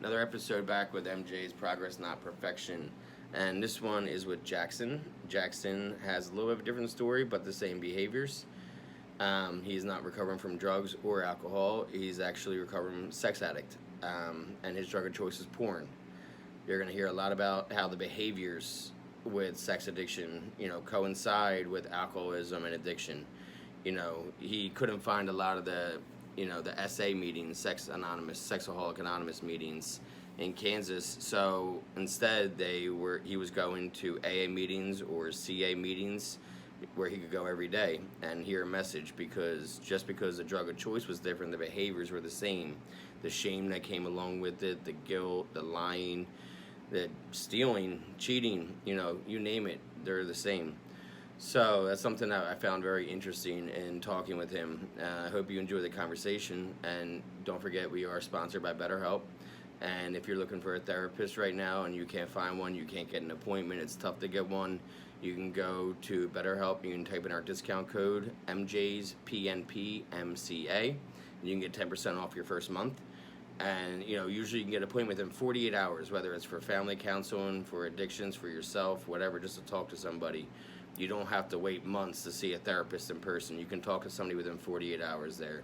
Another episode back with MJ's Progress Not Perfection. And this one is with Jackson. Jackson has a little bit of a different story, but the same behaviors. He's not recovering from drugs or alcohol. He's actually recovering from sex addict. And his drug of choice is porn. You're going to hear a lot about how the behaviors with sex addiction, coincide with alcoholism and addiction. He couldn't find a lot of the SA meetings, Sexaholic Anonymous meetings in Kansas. So instead, he was going to AA meetings or CA meetings where he could go every day and hear a message, because just because the drug of choice was different, the behaviors were the same. The shame that came along with it, the guilt, the lying, the stealing, cheating, you name it, they're the same. So that's something that I found very interesting in talking with him. I hope you enjoy the conversation. And don't forget, we are sponsored by BetterHelp. And if you're looking for a therapist right now and you can't find one, you can't get an appointment, it's tough to get one, you can go to BetterHelp. You can type in our discount code, MJ's PNPMCA. You can get 10% off your first month. And usually you can get an appointment within 48 hours, whether it's for family counseling, for addictions, for yourself, whatever, just to talk to somebody. You don't have to wait months to see a therapist in person. You can talk to somebody within 48 hours there.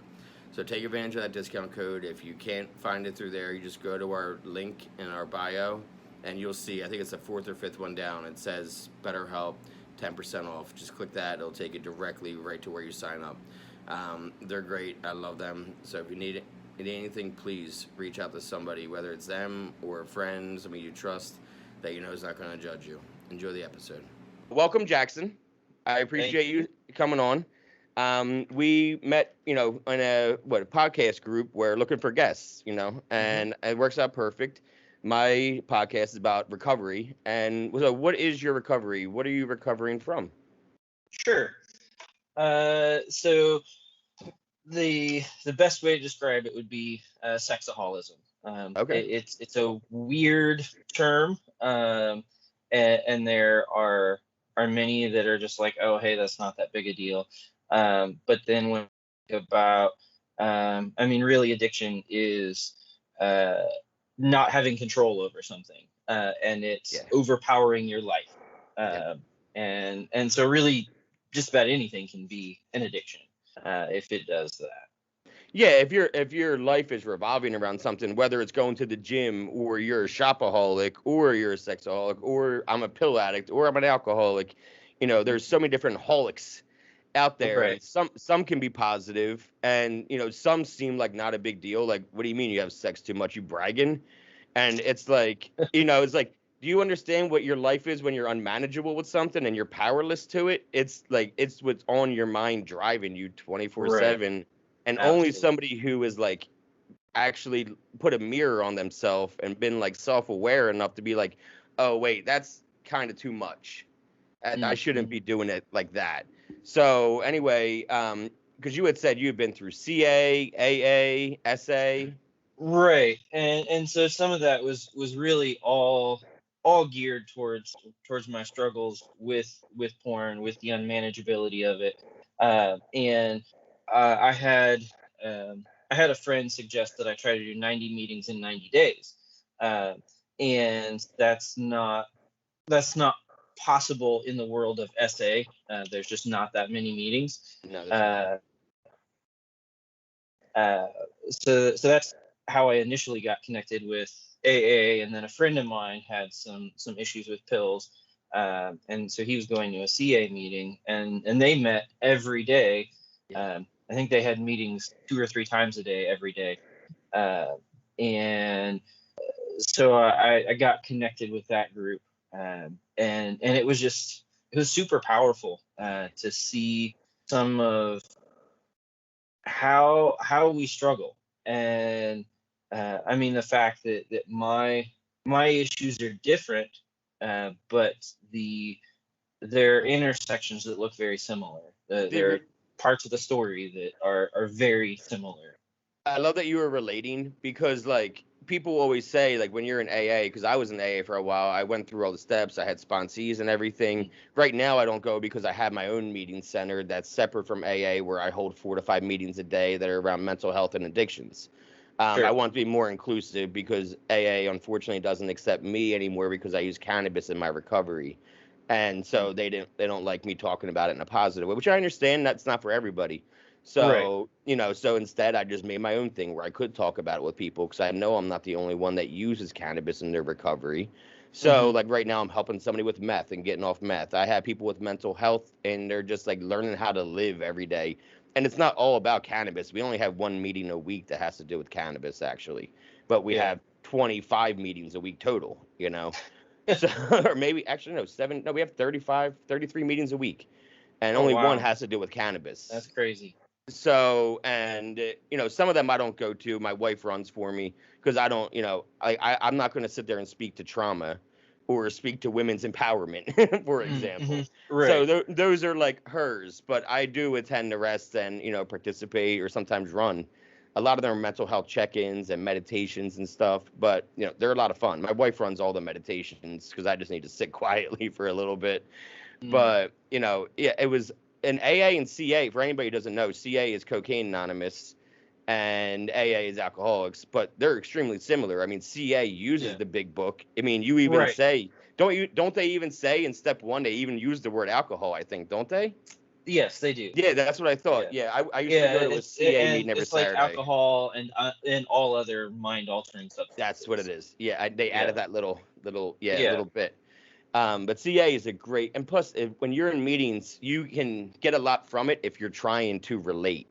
So take advantage of that discount code. If you can't find it through there, you just go to our link in our bio and you'll see, I think it's the fourth or fifth one down. It says BetterHelp, 10% off. Just click that. It'll take you directly right to where you sign up. They're great. I love them. So if you need anything, please reach out to somebody, whether it's them or a friend, somebody you trust that you know is not going to judge you. Enjoy the episode. Welcome, Jackson. I appreciate you coming on. We met, in a podcast group. We're looking for guests, and it works out perfect. My podcast is about recovery. And so what is your recovery? What are you recovering from? Sure. So the best way to describe it would be sexaholism. Okay. It's a weird term, and there are many that are just like, oh, hey, that's not that big a deal. But then when you think about, really, addiction is not having control over something, and it's overpowering your life. And so really just about anything can be an addiction if it does that. Yeah, if your life is revolving around something, whether it's going to the gym or you're a shopaholic or you're a sexaholic or I'm a pill addict or I'm an alcoholic, there's so many different holics out there. Right. And some can be positive and some seem like not a big deal. Like, what do you mean you have sex too much? You bragging? And it's like, it's like, do you understand what your life is when you're unmanageable with something and you're powerless to it? It's like, it's what's on your mind driving you 24/7. And Absolutely. only somebody who is like actually put a mirror on themselves and been like self-aware enough to be like, oh wait, that's kind of too much. I shouldn't be doing it like that. So anyway, because you had said you had been through CA, AA, SA. Right. And so some of that was really all geared towards my struggles with porn, with the unmanageability of it. And I had a friend suggest that I try to do 90 meetings in 90 days. And that's not possible in the world of SA. There's just not that many meetings. No, so that's how I initially got connected with AA, and then a friend of mine had some issues with pills, and so he was going to a CA meeting, and they met every day. I think they had meetings 2 or 3 times a day every day, and so I got connected with that group, and it was super powerful to see some of how we struggle. And the fact that my issues are different, but there are intersections that look very similar. There are parts of the story that are very similar. I love that you were relating, because like people always say, like, when you're in AA, because I was in AA for a while, I went through all the steps, I had sponsees and everything. Right now I don't go because I have my own meeting center that's separate from AA, where I hold 4 to 5 meetings a day that are around mental health and addictions. I Sure. want to be more inclusive because AA unfortunately doesn't accept me anymore because I use cannabis in my recovery, and so they don't like me talking about it in a positive way, which I understand that's not for everybody. Right. So so instead I just made my own thing where I could talk about it with people because I know I'm not the only one that uses cannabis in their recovery. So Mm-hmm. like right now I'm helping somebody with meth and getting off meth. I have people with mental health and they're just like learning how to live every day, and it's not all about cannabis. We only have one meeting a week that has to do with cannabis, actually, but we Yeah. have 25 meetings a week total. So, or maybe actually no, seven. No, we have 35, 33 meetings a week, and Oh only one wow, has to do with that's cannabis. crazy. So, and some of them I don't go to. My wife runs for me because I don't, I'm not going to sit there and speak to trauma or speak to women's empowerment, for Mm-hmm. example. So Right. those are like hers, but I do attend the rest and participate or sometimes run. A lot of them are mental health check-ins and meditations and stuff, but they're a lot of fun. My wife runs all the meditations because I just need to sit quietly for a little bit. Mm. But yeah, it was an AA and CA. For anybody who doesn't know, CA is Cocaine Anonymous, and AA is Alcoholics. But they're extremely similar. I mean, CA uses Yeah. the big book. I mean, you even Right. say don't they even say in step one they even use the word alcohol? I think don't they? Yes, they do. Yeah, that's what I thought. Yeah. Yeah, I used to Yeah, go to a CA and meeting every it's like Saturday. alcohol and all other mind altering That's what it substances. is. Yeah, they added Yeah. that little Yeah. little bit. But CA is a great, and plus, when you're in meetings, you can get a lot from it if you're trying to relate.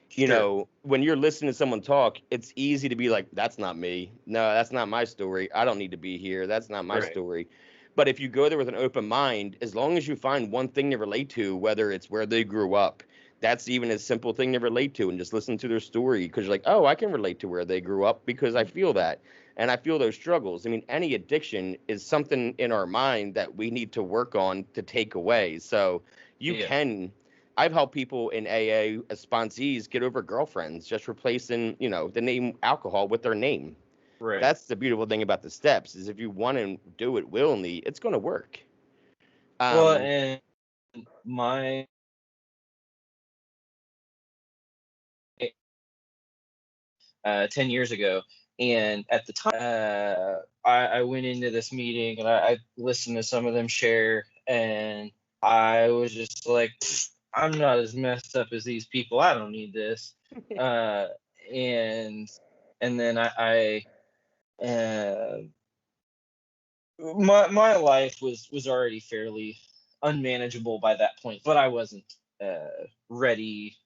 Sure. When you're listening to someone talk, it's easy to be like, that's not me. No, that's not my story. I don't need to be here. That's not my Right. story. But if you go there with an open mind, as long as you find one thing to relate to, whether it's where they grew up, that's even a simple thing to relate to, and just listen to their story because you're like, oh, I can relate to where they grew up because I feel that. And I feel those struggles. I mean, any addiction is something in our mind that we need to work on to take away. So you Yeah. can I've helped people in AA as sponsees get over girlfriends, just replacing, the name alcohol with their name. Right. That's the beautiful thing about the steps is if you want to do it willingly, it's going to work. Well, Um, and my 10 years ago. And at the time, I went into this meeting and I listened to some of them share, and I was just like, I'm not as messed up as these people. I don't need this. Uh, and and then uh, my life was already fairly unmanageable by that point, but I wasn't ready,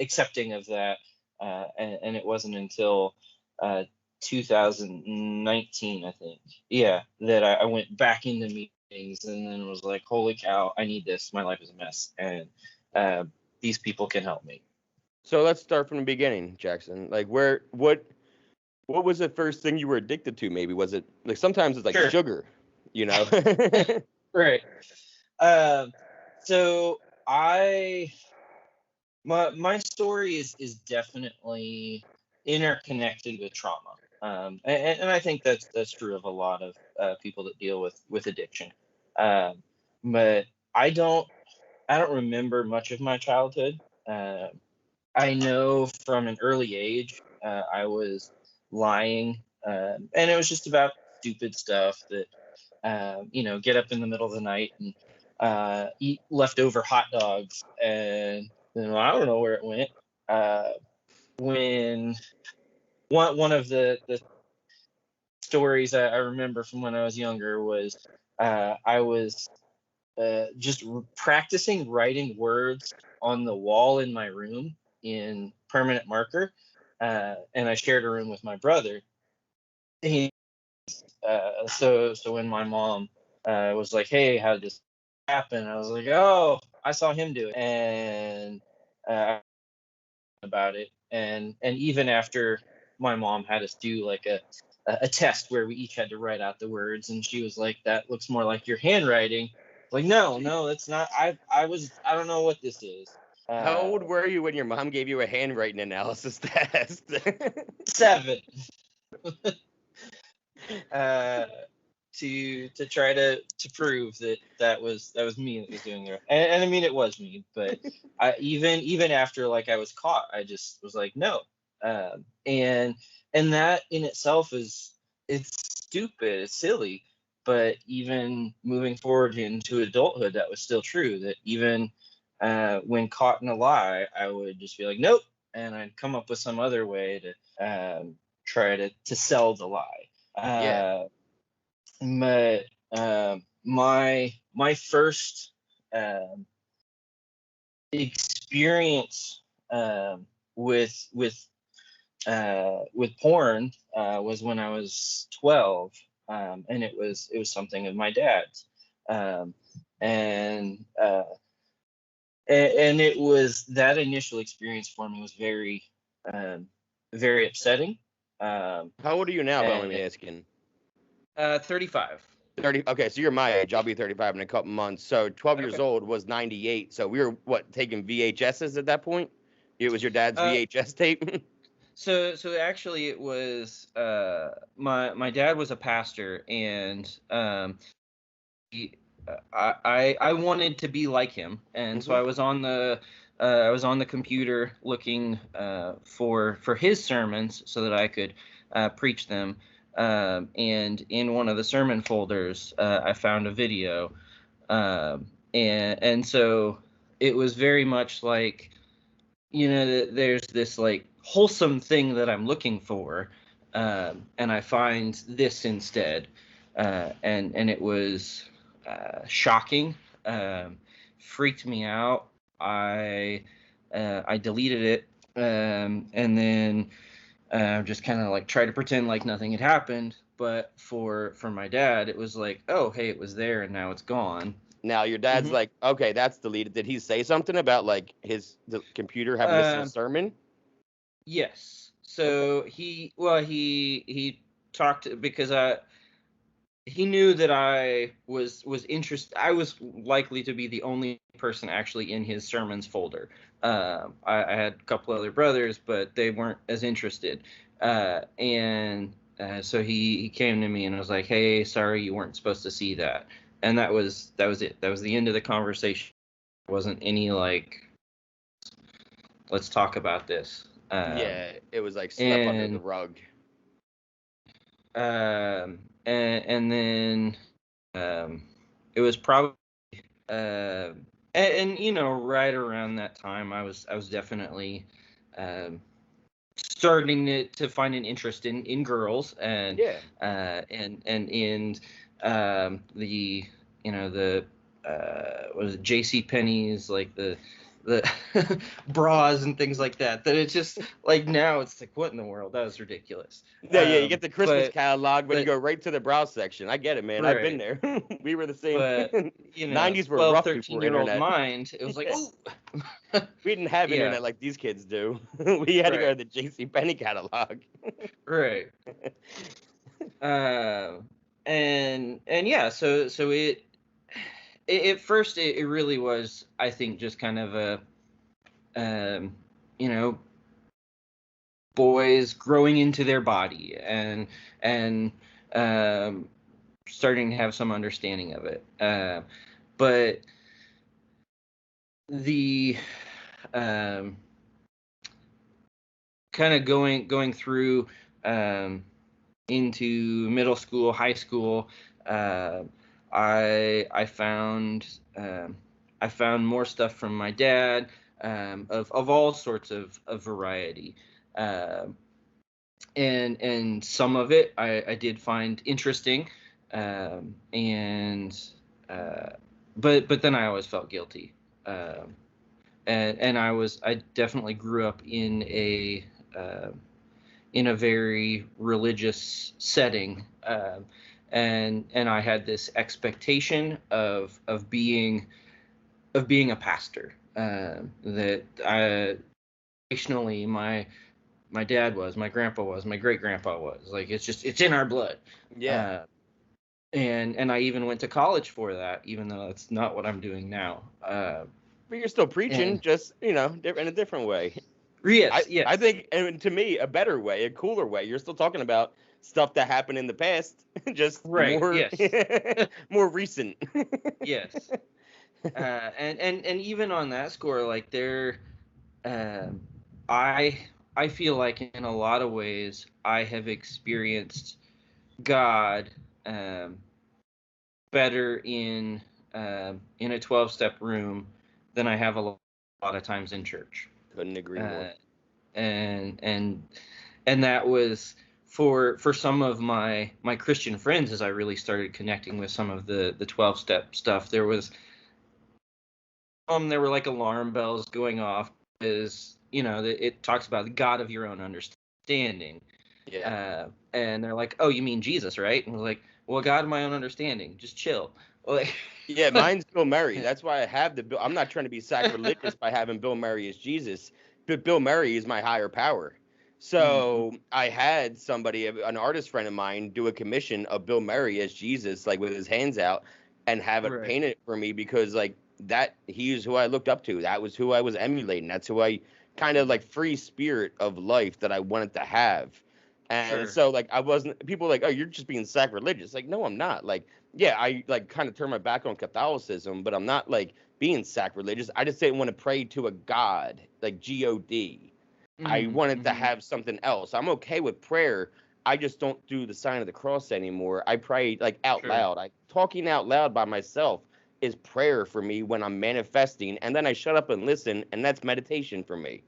accepting of that, and it wasn't until uh, 2019, I think, yeah, that I went back into meetings and then was like, holy cow, I need this. My life is a mess, and uh, these people can help me. so let's start from the beginning, Jackson. Like what was the first thing you were addicted to? Maybe was it like sometimes it's like Sure. sugar, you know? Right. Um, so I my story is definitely interconnected with trauma, and I think that's true of a lot of people that deal with addiction. Um, but I don't I don't remember much of my childhood. Uh, I know from an early age I was lying, and it was just about stupid stuff that get up in the middle of the night and eat leftover hot dogs, and I don't know where it went. Uh, when one of the stories I remember from when I was younger was I was just practicing writing words on the wall in my room in permanent marker, and I shared a room with my brother. He so when my mom was like, "Hey, how did this happen?" I was like, "Oh, I saw him do it," and about it, and even after my mom had us do like a test where we each had to write out the words, and she was like, "That looks more like your handwriting." Like, no, no, that's not. I don't know what this is. How Uh, old were you when your mom gave you a handwriting analysis test? 7. uh, to try to prove that was me that was doing it, and I mean it was me, but even after like I was caught, I just was like, no, And that in itself it's stupid, it's silly. But even moving forward into adulthood, that was still true. That even when caught in a lie, I would just be like, nope, and I'd come up with some other way to try to sell the lie. Yeah. But my first um, experience with porn was when I was 12, and it was something of my dad's, um, and it was that initial experience for me was very very upsetting. How old are you now, if I'm And asking? 35. 30. Okay, so you're my age. I'll be 35 in a couple months. So 12 years Okay. old was 98. So we were what, taking VHSs at that point? It was your dad's Uh, VHS tape. so actually, it was my dad was a pastor, and he, I wanted to be like him, and so Hmm. I was on the computer looking for his sermons so that I could preach them. And in one of the sermon folders, I found a video, and so it was very much like, there's this like wholesome thing that I'm looking for, and I find this instead, and it was shocking, freaked me out. I deleted it, and then just kind of like try to pretend like nothing had happened. But for my dad, it was like, oh, hey, it was there and now it's gone. Now your dad's Hmm. like, okay, that's deleted. Did he say something about like the computer having this as a Um, sermon? yes. Okay. So he talked because he knew that I was interested. I was likely to be the only person actually in his sermons folder. I had a couple other brothers, but they weren't as interested. And so he came to me and was like, "Hey, sorry, you weren't supposed to see that." And that was it. That was the end of the conversation. There wasn't any like, let's talk about this. Yeah, it was like slept under the And rug. and then it was probably uh, and right around that time I was definitely um, starting to find an interest in girls, Yeah. and in the the what is it, JC Penney's, like the bras and things like that, that it's just like, now it's like, what in the world, that was ridiculous. Yeah, yeah, you get the Christmas But catalog, but you but go right to the browse section. I get it, man. I've been right. there. We were the same. But 90s were 12, rough 13 before year old internet. mind, it was like, Yeah. oh. We didn't have Yeah. internet like these kids do. We had to go to Right. the JC Penney catalog. Right. uh, and yeah, so at first it really was, I think, just kind of a um you know boys growing into their body, and um starting to have some understanding of it, but the um kind of going through um into middle school, high school, uh, I found I found more stuff from my dad, of all sorts of variety, uh, and some of it I did find interesting, and uh, but then I always felt guilty, and I definitely grew up uh, in a very religious setting, and I had this expectation of being a pastor, that traditionally my dad was, my grandpa was, my great grandpa was, like, it's in our blood, Yeah. uh, and I even went to college for that, even though that's not what I'm doing now, But you're still preaching, and just, in a different way. yes, I yes, think, and to me, a better way, a cooler way. You're still talking about stuff that happened in the past, just right, more yes, more recent. yes, and even on that score, like, there, um, I I feel like in a lot of ways I have experienced God um, better in a 12-step room than I have a lot of times in church. Couldn't agree more. Uh, and that was for some of my Christian friends, as I really started connecting with some of the 12-step stuff. There were like alarm bells going off, as it talks about the God of your own understanding. Yeah. And they're like, oh, you mean Jesus, right? And we're like, well, God of my own understanding, just chill. Like, Yeah, mine's Bill Murray. That's why I have the Bill. I'm not trying to be sacrilegious by having Bill Murray as Jesus, but Bill Murray is my higher power. So I had somebody, an artist friend of mine, do a commission of Bill Murray as Jesus, like with his hands out, and have it right. painted for me because like that he is who I looked up to. That was who I was emulating. That's who I kind of like free spirit of life that I wanted to have. And Sure. so like I wasn't people were like, oh, you're just being sacrilegious. Like, no, I'm not. Like, yeah, I like kind of turned my back on Catholicism, but I'm not like being sacrilegious. I just didn't want to pray to a God, like God. I wanted to have something else. I'm okay with prayer. I just don't do the sign of the cross anymore. I pray like out Sure. loud. I talking out loud by myself is prayer for me when I'm manifesting, and then I shut up and listen, and that's meditation for me.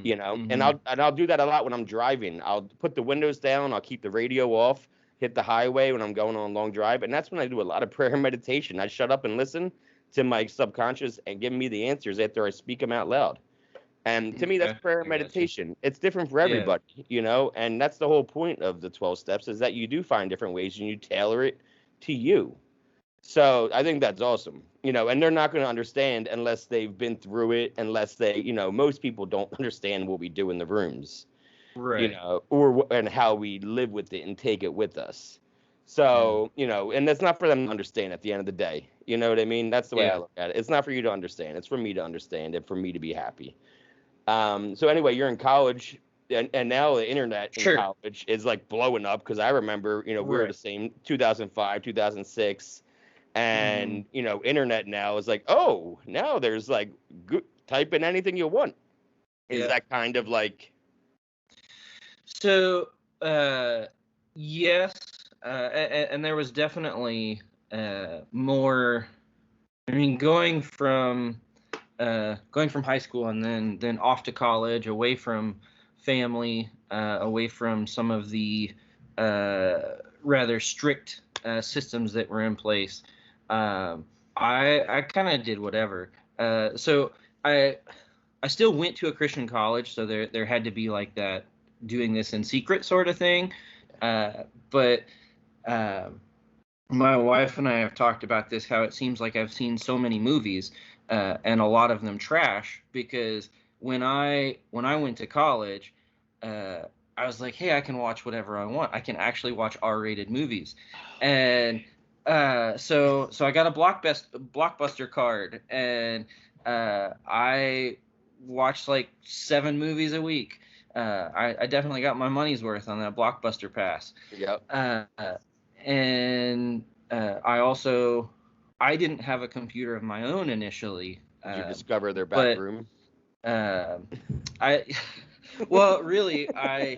And I'll do that a lot when I'm driving. I'll put the windows down, I'll keep the radio off, hit the highway when I'm going on a long drive, and that's when I do a lot of prayer and meditation. I shut up and listen to my subconscious and give me the answers after I speak them out loud. And to me, that's Okay, prayer and I got you. meditation. It's different for Yeah. everybody, and that's the whole point of the 12 steps is that you do find different ways and you tailor it to you. So I think that's awesome, and they're not going to understand unless they've been through it, unless they, most people don't understand what we do in the rooms, Right. and how we live with it and take it with us. Yeah. So, and that's not for them to understand at the end of the day. You know what I mean? That's the way I Yeah. look at it. It's not for you to understand. It's for me to understand and for me to be happy. So anyway, you're in college, and now the internet in Sure. college is like blowing up because I remember, we were Right. the same 2005, 2006, hmm and internet now is like, oh, now there's like type in anything you want. Is Yeah. that kind of like So, yes, and there was definitely more. I mean, going from high school and then off to college, away from family, away from some of the rather strict systems that were in place. I kind of did whatever. So I still went to a Christian college, so there had to be like that doing this in secret sort of thing. But my wife and I have talked about this, how it seems like I've seen so many movies, and a lot of them trash, because when I went to college, uh, I was like, hey, I can watch whatever I want. I can actually watch R-rated movies, and so I got a blockbuster card, and I watched like 7 movies a week. I definitely got my money's worth on that blockbuster pass. yep? Uh, and I didn't have a computer of my own initially, Did you discover their back but room? um, I well, really, uh,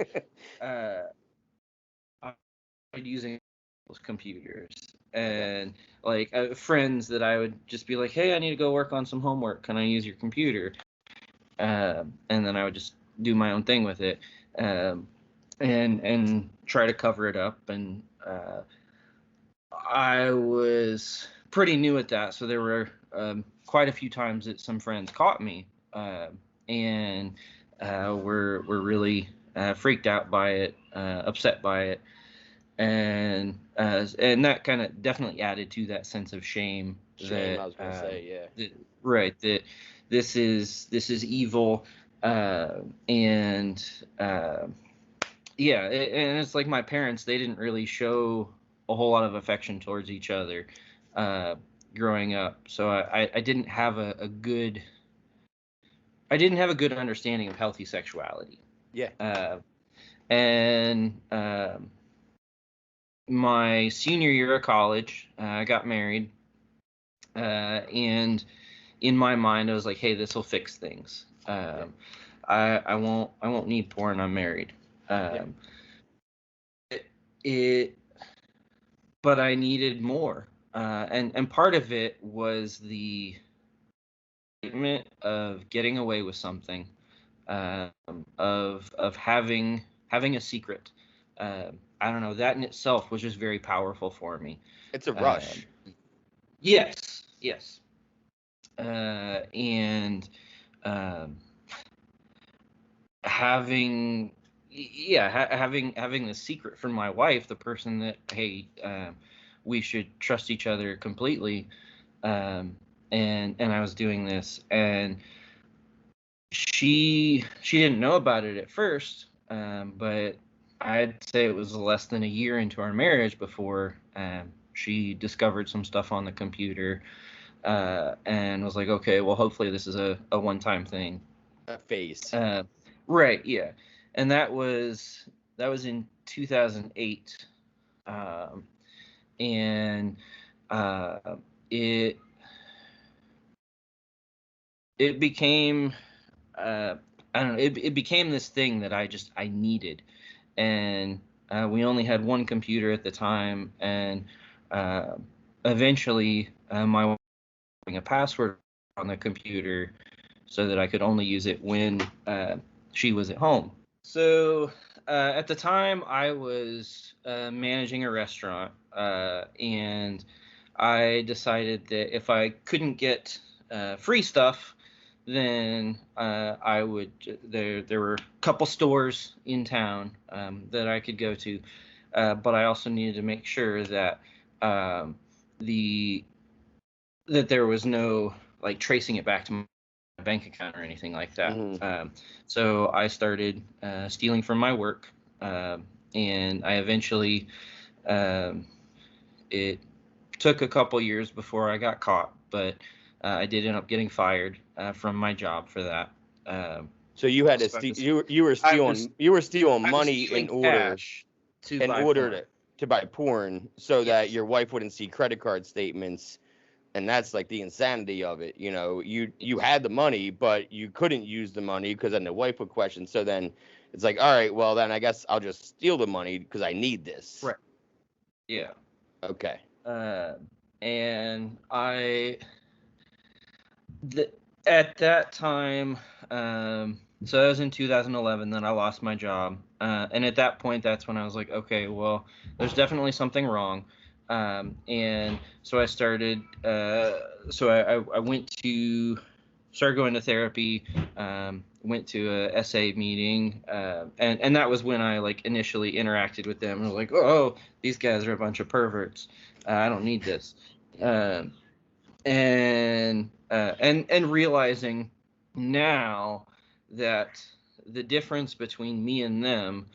I started using those computers, Okay. and like friends that I would just be like, hey, I need to go work on some homework. Can I use your computer? And then I would just do my own thing with it, and try to cover it up. And I was pretty new at that, so there were quite a few times that some friends caught me, and were really freaked out by it, upset by it, and that kind of definitely added to that sense of shame Shame, that, I was gonna say, yeah. right, that this is evil, and yeah, and it's like my parents, they didn't really show a whole lot of affection towards each other uh, growing up, so I didn't have a good understanding of healthy sexuality, Yeah. uh, and my senior year of college, I got married, and in my mind, I was like, hey, this will fix things. Yeah. I won't need porn. I'm married. Yeah. Um, it but I needed more. And part of it was the excitement of getting away with something, um, of having a secret. I don't know, that in itself was just very powerful for me. It's a Um, rush. yes, yes, and um, having having the secret from my wife, the person that, hey, we should trust each other completely. um, and I was doing this, and she didn't know about it at first, but I'd say it was less than a year into our marriage before she discovered some stuff on the computer, and was like, okay, well, hopefully this is a one-time thing. A phase. Uh, right, yeah, and that was in 2008, um, and uh, it it became uh, I don't know, it became this thing that I needed, and we only had one computer at the time, and uh, eventually my wife putting a password on the computer so that I could only use it when she was at home. So at the time, I was managing a restaurant, and I decided that if I couldn't get free stuff, then I would. There were a couple stores in town that I could go to, but I also needed to make sure that um, the that there was no like tracing it back to my bank account or anything like that. Hmm. So I started stealing from my work, and I eventually, um, it took a couple years before I got caught, but I did end up getting fired from my job for that. Um, So you had to so I was, I was you were stealing I was money stealing cash to in buy order porn. to buy porn so that Yes. your wife wouldn't see credit card statements. And that's like the insanity of it. You know, you Yes. had the money, but you couldn't use the money because then the wife would question. So then it's like, all right, well then I guess I'll just steal the money because I need this. Right. Yeah. Okay. Uh, and th- at that time, so that was in 2011. Then I lost my job, and at that point, that's when I was like, okay, well, there's definitely something wrong. And so I started. I went to started going to therapy. Went to a SA meeting, and that was when I like initially interacted with them. And I was like, oh, these guys are a bunch of perverts. I don't need this. Um, and realizing now that the difference between me and them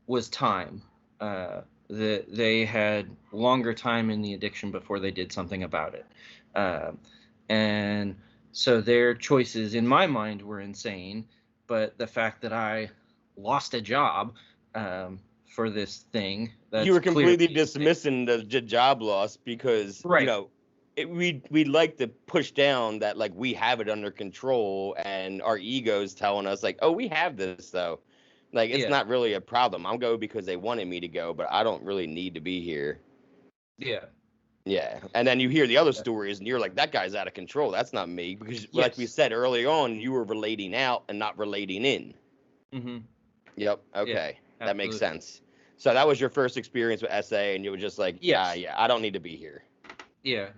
was time. That they had longer time in the addiction before they did something about it, uh, and so their choices in my mind were insane. But the fact that I lost a job for this thing You that's were clearly completely insane. dismissing the job loss because Right. we like to push down that like we have it under control and our egos telling us like, oh, we have this though. Like it's Yeah. not really a problem. I'll go because they wanted me to go, but I don't really need to be here. Yeah. Yeah. And then you hear the other stories and you're like, that guy's out of control. That's not me. Because like we Yes. said early on, you were relating out and not relating in. Mm-hmm. Yep. Yeah, Okay. That makes absolutely. sense. So that was your first experience with SA and you were just like, Yes. yeah, I don't need to be here. Yeah.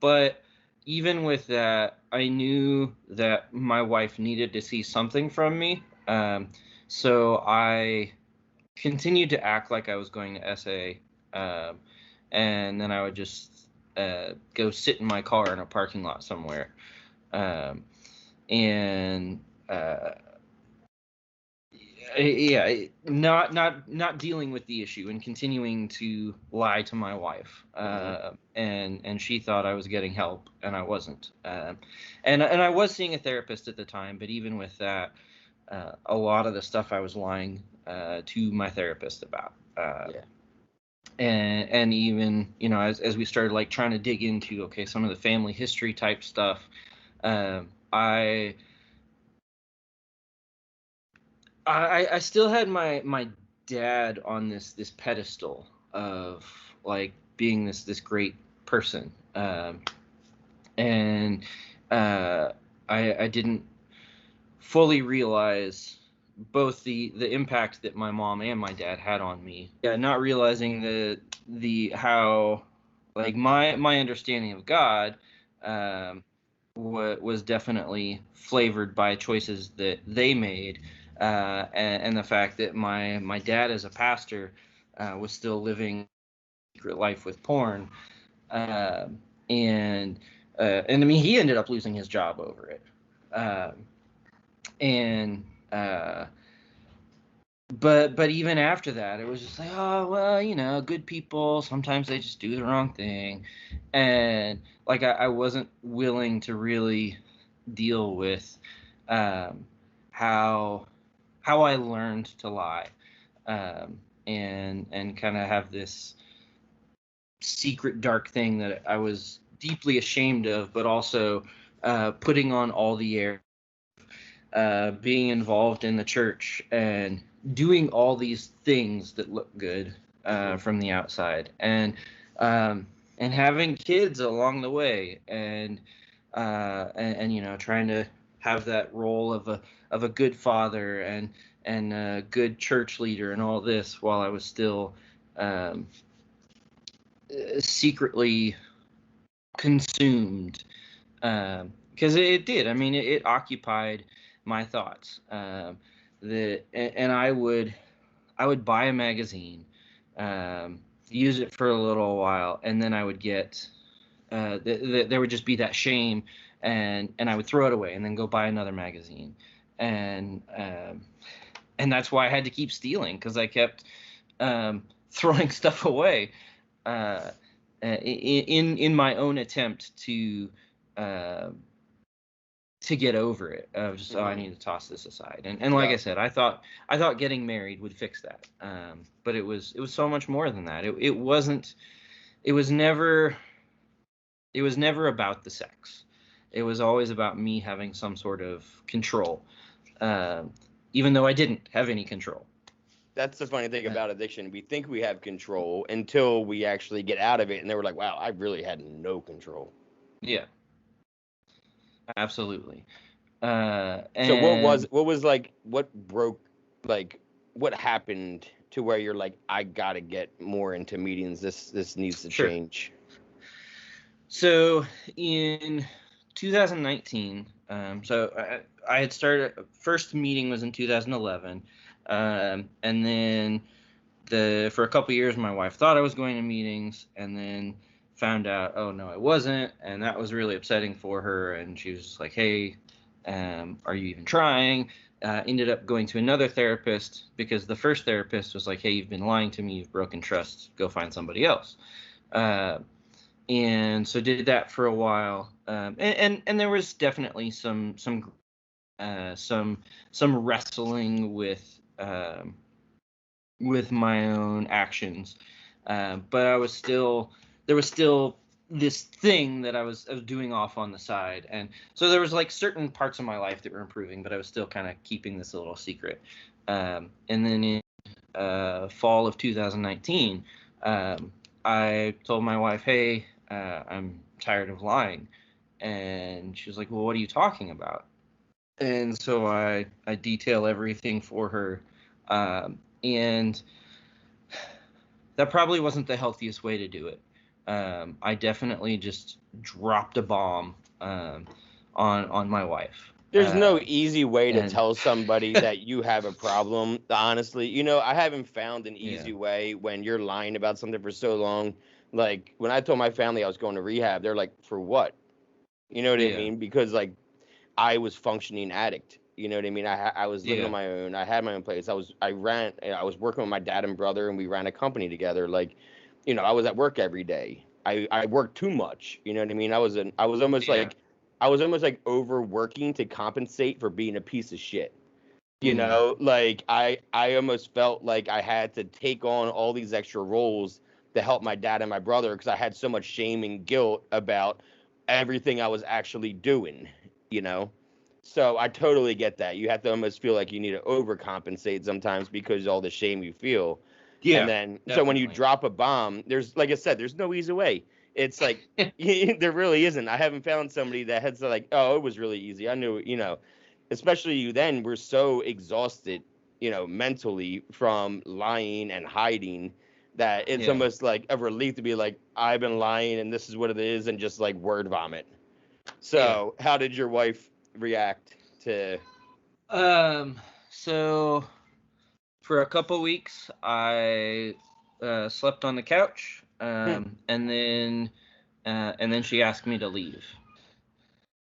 But even with that, I knew that my wife needed to see something from me. So I continued to act like I was going to SA. And then I would just go sit in my car in a parking lot somewhere. Um, and yeah, not dealing with the issue and continuing to lie to my wife, Hmm. and she thought I was getting help and I wasn't, and I was seeing a therapist at the time, but even with that, a lot of the stuff I was lying to my therapist about, Yeah. and even, as we started like trying to dig into, okay, some of the family history type stuff, I I still had my dad on this pedestal of like being this great person, and uh, I didn't fully realize both the impact that my mom and my dad had on me. Yeah, not realizing the how like my understanding of God um, was definitely flavored by choices that they made, and the fact that my dad as a pastor was still living a secret life with porn, um, and and I mean he ended up losing his job over it. Um, and but even after that it was just like, oh well, good people sometimes they just do the wrong thing, and like I wasn't willing to really deal with um how I learned to lie, and kind of have this secret dark thing that I was deeply ashamed of, but also putting on all the air, being involved in the church and doing all these things that look good from the outside, and having kids along the way, and trying to have that role of a good father and a good church leader and all this while I was still um, secretly consumed, because it did. I mean, it occupied my thoughts. And I would buy a magazine, use it for a little while, and then I would get there would just be that shame, and I would throw it away, and then go buy another magazine, and that's why I had to keep stealing, because I kept throwing stuff away. Uh, in my own attempt uh, to get over it, of just, I need to toss this aside, and like Yeah. I said, I thought getting married would fix that, but it was so much more than that. It wasn't. It was never. It was never about the sex. It was always about me having some sort of control, um, even though I didn't have any control. That's the funny thing Uh, about addiction. We think we have control until we actually get out of it, and they were like, "Wow, I really had no control." yeah, absolutely. So And what broke, like, what happened to where you're like, I gotta get more into meetings. This needs to sure. change. So in 2019, so I had started. First meeting was in 2011, and then for a couple years, my wife thought I was going to meetings, and then found out, oh no, I wasn't, and that was really upsetting for her. And she was just like, hey, are you even trying? Ended up going to another therapist because the first therapist was like, hey, you've been lying to me, you've broken trust, go find somebody else. Uh, and so did that for a while, and there was definitely some wrestling with my own actions, but there was still this thing that I was doing off on the side, and so there was like certain parts of my life that were improving, but I was still kind of keeping this a little secret. And then in fall of 2019, I told my wife, hey, I'm tired of lying. And she was like, well, what are you talking about? And so I detail everything for her. And that probably wasn't the healthiest way to do it. I definitely just dropped a bomb, on my wife. There's no easy way to And tell somebody that you have a problem. Honestly, I haven't found an yeah, easy way when you're lying about something for so long. Like when I told my family I was going to rehab, they're like, "For what?" You know what I yeah, mean? Because like I was functioning addict. You know what I mean? I was living on yeah, my own. I had my own place. I was working with my dad and brother, and we ran a company together. Like, I was at work every day. I worked too much. You know what I mean? yeah. I was almost like overworking to compensate for being a piece of shit. Mm, Like I almost felt like I had to take on all these extra roles to help my dad and my brother because I had so much shame and guilt about everything I was actually doing. You know So I totally get that. You have to almost feel like you need to overcompensate sometimes because all the shame you feel. And Yeah, then, so when you definitely. drop a bomb, there's, like I said, there's no easy way. It's like, there really isn't. I haven't found somebody that has like, oh, it was really easy. I knew, especially you then were so exhausted, mentally from lying and hiding that it's Yeah. almost like a relief to be like, I've been lying and this is what it is, and just like word vomit. Yeah. So, how did your wife react to? Um, so for a couple weeks, I slept on the couch, and then she asked me to leave.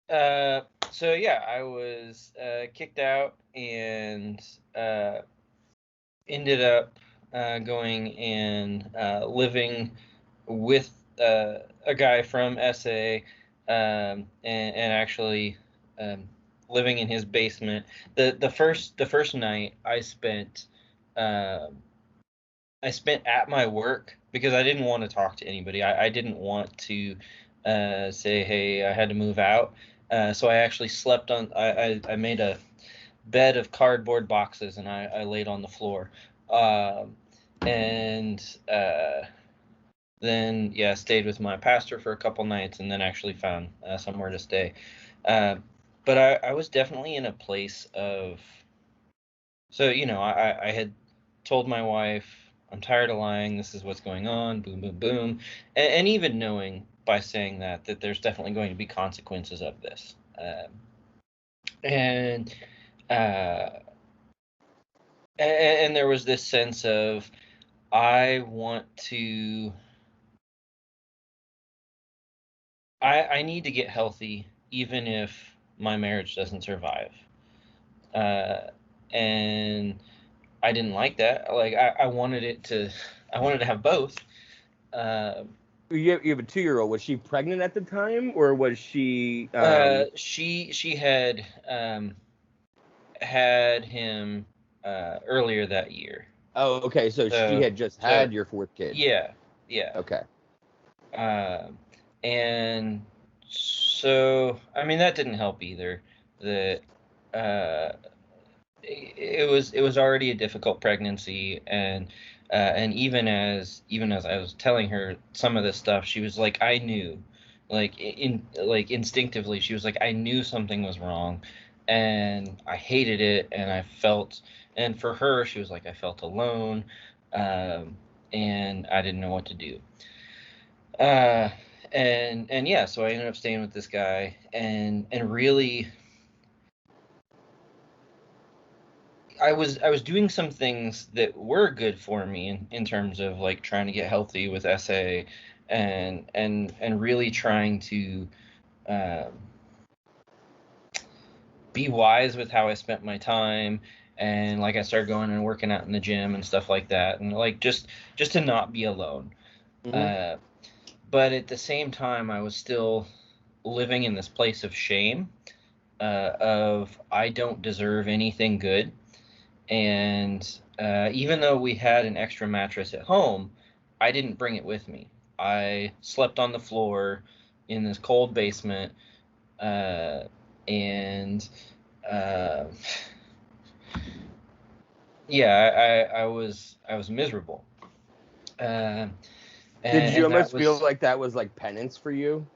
Uh, so yeah, I was kicked out and uh, ended up going and living with a guy from SA, and actually um, living in his basement. The first night um I spent at my work because I didn't want to talk to anybody. I didn't want to say, hey, I had to move out. So I actually slept on. I made a bed of cardboard boxes and I laid on the floor. Um, and then yeah, stayed with my pastor for a couple nights and then actually found somewhere to stay. Uh, but I was definitely in a place of, so I had told my wife I'm tired of lying. This is what's going on. Boom, boom, boom, and even knowing by saying that there's definitely going to be consequences of this. And uh, and there was this sense of I want to I need to get healthy even if my marriage doesn't survive. Uh, and I didn't like that. Like I wanted it to I wanted to have both. Uh, You have a 2-year-old. Was she pregnant at the time, or was she? she had him earlier that year. Oh, okay. So she So had just so had your fourth kid. yeah, yeah. Okay. And so I mean that didn't help either. That uh, it was already a difficult pregnancy, and even as I was telling her some of this stuff, she was like, I knew, like instinctively, she was like, I knew something was wrong, and I hated it, and for her, she was like, I felt alone, um, and I didn't know what to do. Uh, and yeah, so I ended up staying with this guy, and really I was doing some things that were good for me in terms of like trying to get healthy with SA, and really trying to um, be wise with how I spent my time, and like I started going and working out in the gym and stuff like that, and like just to not be alone. Hmm. Uh, but at the same time, I was still living in this place of shame, of I don't deserve anything good. And even though we had an extra mattress at home, I didn't bring it with me. I slept on the floor in this cold basement, uh, and uh, yeah, I was miserable, uh, Did you and that almost feel was like that was like penance for you?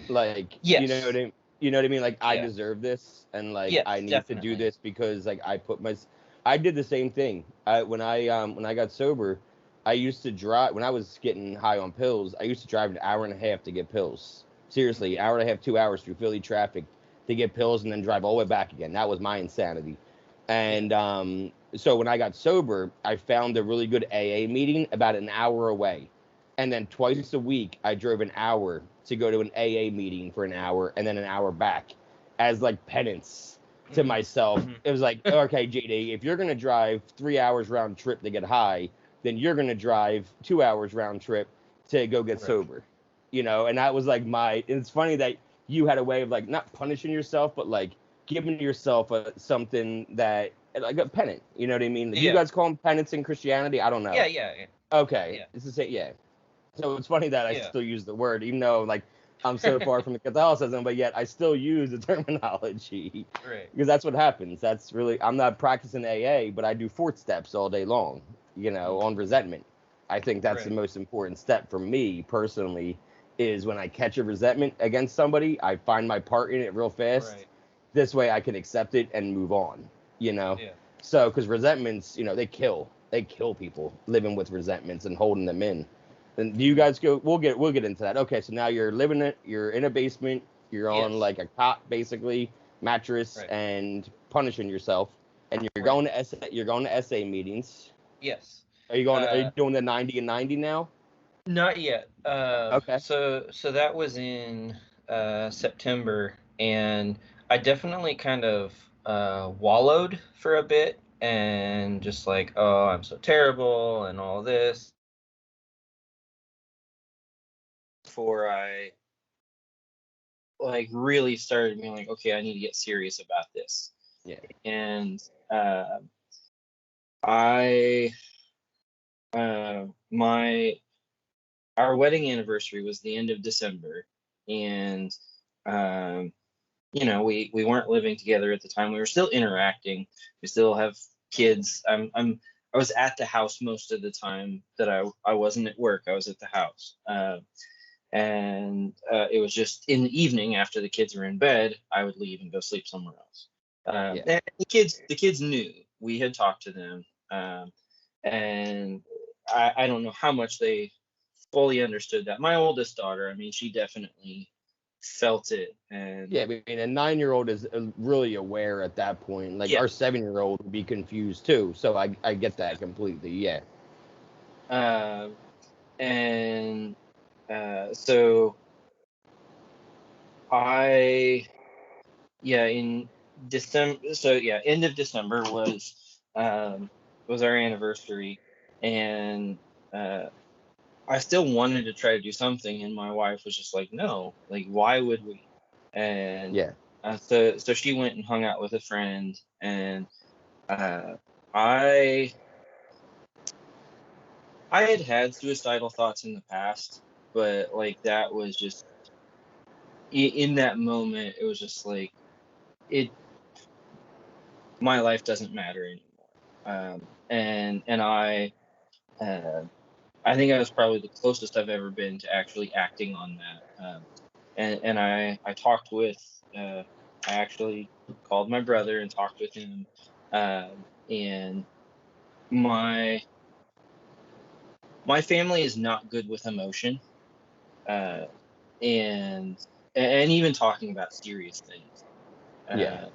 Like, yes, you know what I mean? Like, I yeah, deserve this, and like I yes, need to do definitely, this because like I did the same thing. When I got sober, I used to drive when I was getting high on pills. I used to drive an hour and a half to get pills. Seriously, hour and a half, 2 hours through Philly traffic to get pills, and then drive all the way back again. That was my insanity. yeah, And so when I got sober, I found a really good AA meeting about an hour away. And then twice a week, I drove an hour to go to an AA meeting for an hour and then an hour back as like penance to hmm myself. hmm It was like, okay, JD, if you're going to drive 3 hours round trip to get high, then you're going to drive 2 hours round trip to go get right, sober. And that was like it's funny that you had a way of like not punishing yourself, but like giving yourself something that like a pennant. You know what I mean? Do you yeah, guys call them penance in Christianity? I don't know. yeah, yeah, Okay, yeah, it's the same. Yeah. So it's funny that I yeah, still use the word, even though like I'm so far from the Catholicism, but yet I still use the terminology Right. because that's what happens. That's really, I'm not practicing AA, but I do fourth steps all day long, on resentment. I think that's the Right. most important step for me personally is when I catch a resentment against somebody, I find my part in it real fast. Right. This way I can accept it and move on, Yeah. So, because resentments, they kill people living with resentments and holding them in. And do you guys go? We'll get into that. Okay, so now you're in a basement. You're on Yes. like a cot, basically mattress, Right. and punishing yourself. And you're Right. going to SA meetings. Yes. Are you Uh, doing the 90 and 90 now? Not yet. Okay. So that was in September, and I definitely kind of wallowed for a bit, and just like, oh, I'm so terrible, and all this. Before I like really started being like, okay, I need to get serious about this. Yeah. And uh, I my our wedding anniversary was the end of December, and um, we weren't living together at the time. We were still interacting. We still have kids. I was at the house most of the time that I wasn't at work. I was at the house. And it was just in the evening after the kids were in bed, I would leave and go sleep somewhere else. Yeah. And the kids knew. We had talked to them, and I don't know how much they fully understood that. My oldest daughter, I mean, she definitely felt it, and Yeah, I mean, a 9-year-old is really aware at that point. Like yeah. our 7-year-old would be confused too. So I get that completely. Yeah. Uh, and so I, yeah, in December. So yeah, end of December was our anniversary, and uh, I still wanted to try to do something, and my wife was just like, "No, like, why would we?" And Yeah. so she went and hung out with a friend, and I I had suicidal thoughts in the past, but like that was just in that moment, it was just like it. My life doesn't matter anymore. And uh, I think I was probably the closest I've ever been to actually acting on that. And I talked with I actually called my brother and talked with him, and my my family is not good with emotion, uh, and even talking about serious things. Yeah. Uh,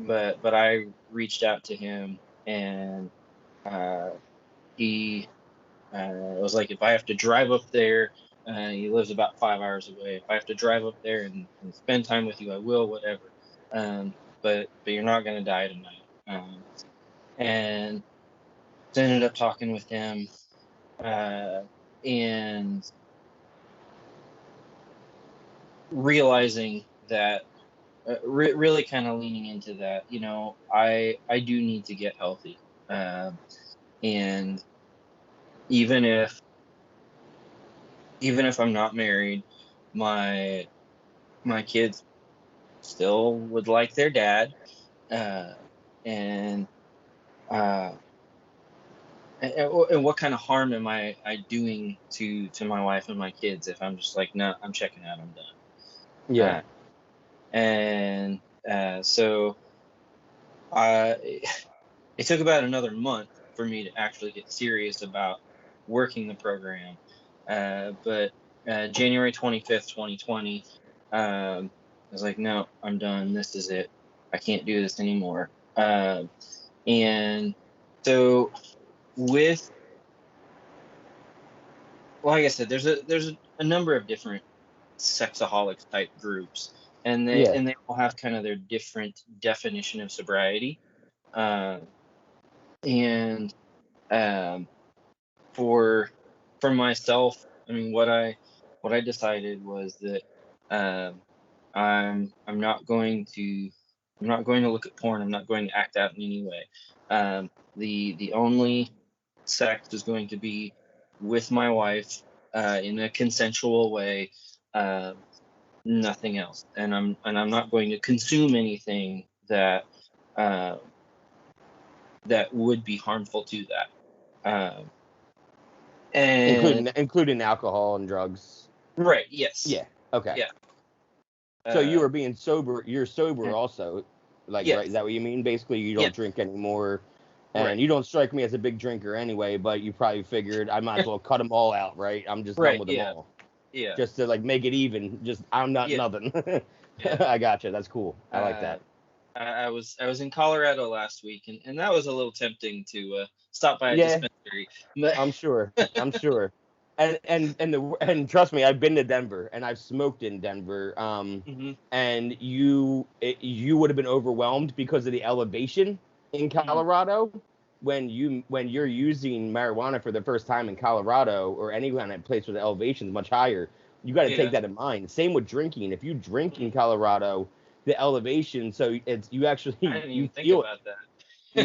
but I reached out to him, and uh, he was like, if I have to drive up there, he lives about 5 hours away. If I have to drive up there and spend time with you, I will, whatever. But you're not gonna die tonight. And so I ended up talking with him, and realizing that really kind of leaning into that, I do need to get healthy. And even if I'm not married, my kids still would like their dad. uh, and uh, and what kind of harm am I doing to my wife and my kids if I'm just like, no, I'm checking out, I'm done. Yeah. And so I it took about another month for me to actually get serious about working the program. But January 25th, 2020, I was like, no, I'm done. This is it. I can't do this anymore. And so with, like I said, there's a number of different sexaholics type groups, and they Yeah. and they all have kind of their different definition of sobriety. Uh, and um, for myself, I mean, what I decided was that um, I'm not going to look at porn. I'm not going to act out in any way. The only sex is going to be with my wife, in a consensual way. Um, nothing else, and I'm not going to consume anything that uh, that would be harmful to that. And Including alcohol and drugs. right, yes, Yeah. Okay. yeah, So you uh, were being sober. You're sober mm, also, like, right? Is yes, that what you mean? Basically, you don't yes, drink anymore, right, and you don't strike me as a big drinker anyway. But you probably figured I might as well cut them all out, right? I'm just done right, with them yeah, all, yeah, just to like make it even. Just I'm not yeah, nothing. yeah. I gotcha. That's cool. I like Uh, that. I was in Colorado last week, and that was a little tempting to stop by a Yeah, dispensary. But I'm sure. I'm sure. And trust me, I've been to Denver and I've smoked in Denver. hmm And you would have been overwhelmed because of the elevation in hmm Colorado when you're using marijuana for the first time in Colorado or any kind of place where the elevation is much higher. You got to take yeah, that in mind. Same with drinking. If you drink in mhm. Colorado, the elevation, so it's you I actually didn't you even think feel it. about that.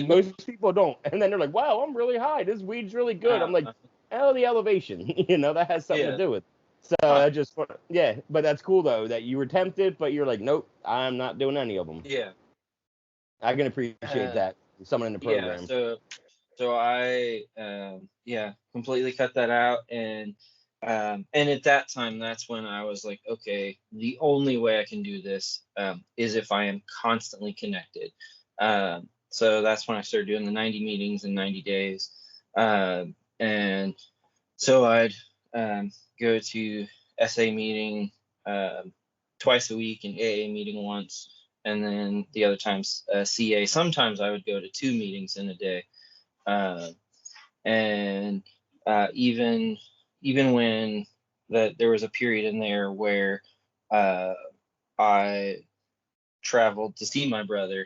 Most people don't. And then they're like, wow, I'm really high. This weed's really good. I'm like, uh, oh, the elevation. That has something to yeah, do with it. So huh, I just, yeah, but that's cool though that you were tempted, but you're like, nope, I'm not doing any of them. yeah, I can appreciate uh, that. Someone in the yeah. program. So I yeah, completely cut that out, and at that time, that's when I was like, okay, the only way I can do this is if I am constantly connected. So that's when I started doing the 90 meetings in 90 days. And so I'd go to SA meeting twice a week and AA meeting once, and then the other times CA. Sometimes I would go to 2 meetings in a day. Uh, and even when there was a period in there where uh, I traveled to see my brother,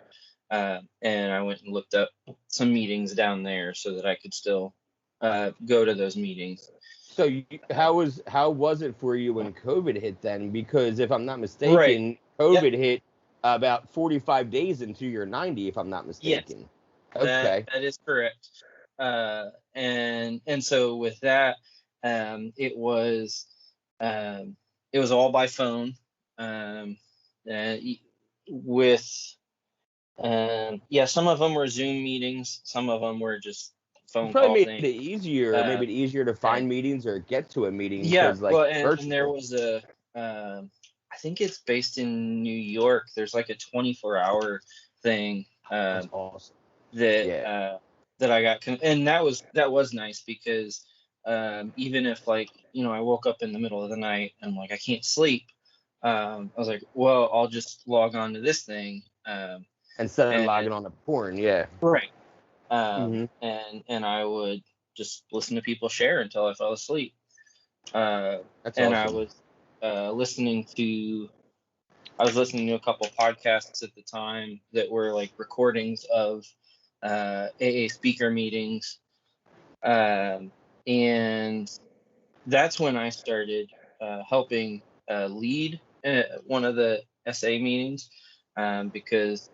and I went and looked up some meetings down there so that I could still go to those meetings. So Uh, how was it for you when COVID hit then? Because if I'm not right. mistaken, Yep. COVID hit about 45 days into your 90, if I'm not Yes. mistaken. That Okay. that is correct. And so with that, it was all by phone. Um, with yeah, some of them were Zoom meetings, some of them were just It phone probably call made thing. it easier, Uh, made it easier to and find meetings or get to a meeting yeah, because like well, and there virtual. was I think it's based in New York. There's like a 24-hour thing That's awesome. that Yeah. I got, and that was nice because even if like I woke up in the middle of the night and like I can't sleep, I was like, well, I'll just log on to this thing, Instead of and logging on to porn, yeah. right, Hmm. and I would just listen to people share until I fell asleep, uh, That's and I awesome. was listening to. I was listening to a couple podcasts at the time that were like recordings of AA speaker meetings, and that's when I started helping lead one of the SA meetings, because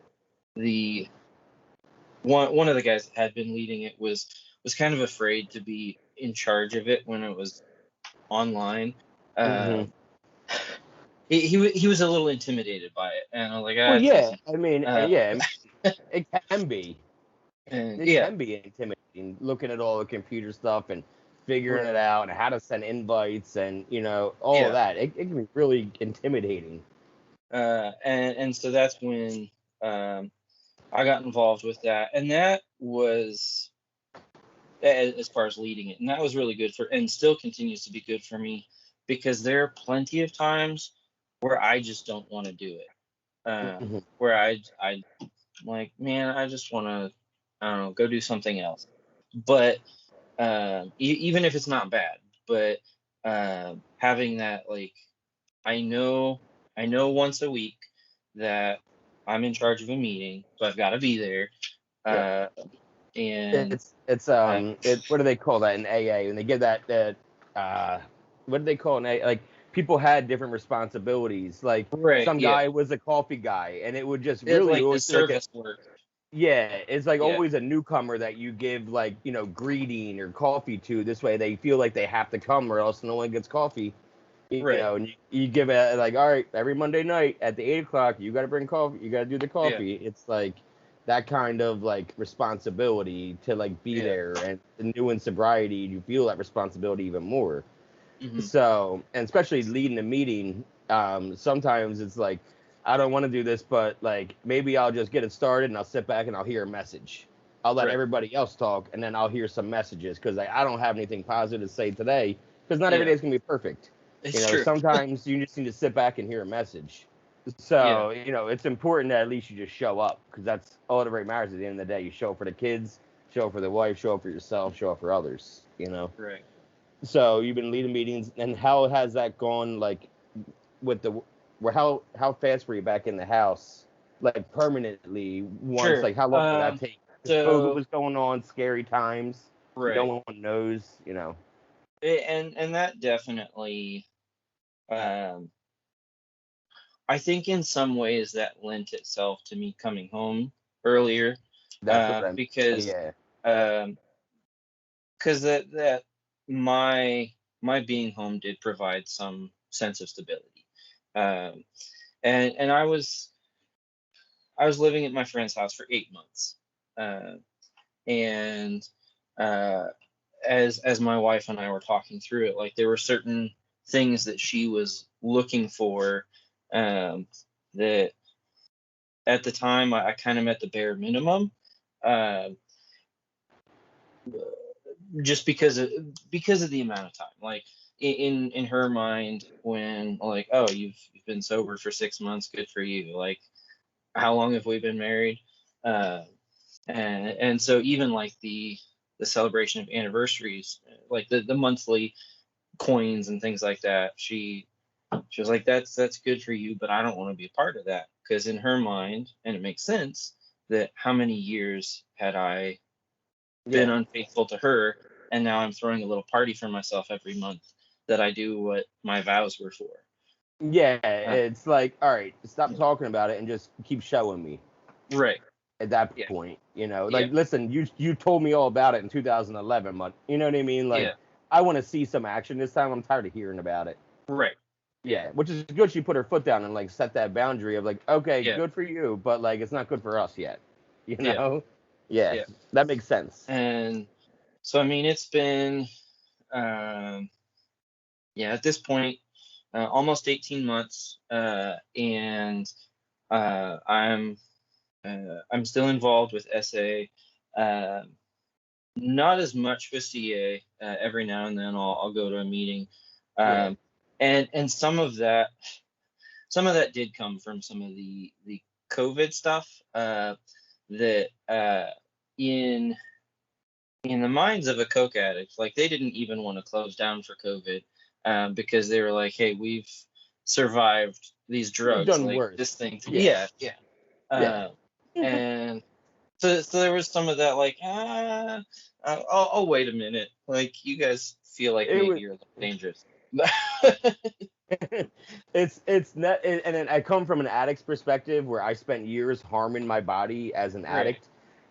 the one of the guys that had been leading it was kind of afraid to be in charge of it when it was online. Hmm. Um, he was a little intimidated by it, and I was like, Well, ah, it's yeah. easy. I mean, Uh, yeah, it can be. and It yeah, can be intimidating looking at all the computer stuff and figuring it right, out and how to send invites and all of yeah. that. It can be really intimidating. And so that's when um, I got involved with that, and that was as far as leading it, and that was really good for, and still continues to be good for me because there are plenty of times where I just don't want to do it. Hmm. Where I like, man, I just want to, I don't know, go do something else. But even if it's not bad, but having that, like, I know once a week that I'm in charge of a meeting, so I've got to be there. Yep. Uh, and It's uh, what do they call that in AA? And they give that what do they call it in AA? Like people had different responsibilities. Like right, some yeah, guy was a coffee guy, and it would just it's really like the always be like a service work. yeah. It's like Yeah, always a newcomer that you give like greeting or coffee to. This way they feel like they have to come or else no one gets coffee. You Right. know, and you give it like, all right, every Monday night at the 8 o'clock, you got to bring coffee, you got to do the Yeah. coffee. It's like that kind of like responsibility to like be Yeah. there, and new in sobriety, you feel that responsibility even more. Hmm. So, and especially leading a meeting, sometimes it's like, I don't want to do this, but like maybe I'll just get it started and I'll sit back and I'll hear a message. I'll let Right. everybody else talk and then I'll hear some messages because I don't have anything positive to say today because not every Yeah. day is going to be perfect. You It's know, true. sometimes you just need to sit back and hear a message. Yeah. So, you know, it's important that at least you just show up because that's all that really matters at the end of the day. You show up for the kids, show up for the wife, show up for yourself, show up for others, you know. Right. So you've been leading meetings, and how has that gone? Like with the, where how fast were you back in the house, like permanently? Once, Sure. like how long did that take? Because COVID So was going on, scary times. right. No one knows, you know. And that definitely, um, I think in some ways that lent itself to me coming home earlier, That's what I'm. because Yeah, um, because that my my being home did provide some sense of stability. Um, and I was living at my friend's house for 8 months, uh, and uh, as my wife and I were talking through it, like there were certain things that she was looking for, um, that at the time I kind of met the bare minimum, uh, just because of the amount of time. Like in her mind, when like, oh, you've been sober for 6 months, good for you. Like, how long have we been married? Uh, and so even like the celebration of anniversaries, like the monthly coins and things like that, she was like, that's good for you, but I don't want to be a part of that, because in her mind, and it makes sense, that how many years had I been yeah, unfaithful to her, and now I'm throwing a little party for myself every month that I do what my vows were for. yeah. Uh, It's like, all right, stop yeah. talking about it and just keep showing me. Right. At that Yeah. point, you know, Yeah. like, listen, you told me all about it in 2011, but you know what I mean. Like, Yeah. I want to see some action this time. I'm tired of hearing about it. Right. Yeah. Yeah, which is good. She put her foot down and like set that boundary of like, okay, Yeah. good for you, but like it's not good for us yet. You Yeah. know? Yeah, Yeah. that makes sense. And so I mean, it's been, um, yeah, at this point, almost 18 months, and I'm still involved with SA. Um, Not as much with CA. Every now and then I'll go to a meeting, Yeah, um, and some of that did come from some of the COVID stuff, that in the minds of a coke addict, like they didn't even want to close down for COVID, because they were like, hey, we've survived these we've drugs, done like this worse. thing. Yeah, Yeah, yeah. yeah, And so there was some of that, like, I'll wait a minute. Like, you guys feel like it maybe was. you're a little dangerous. It's not, and then I come from an addict's perspective where I spent years harming my body as an Right. addict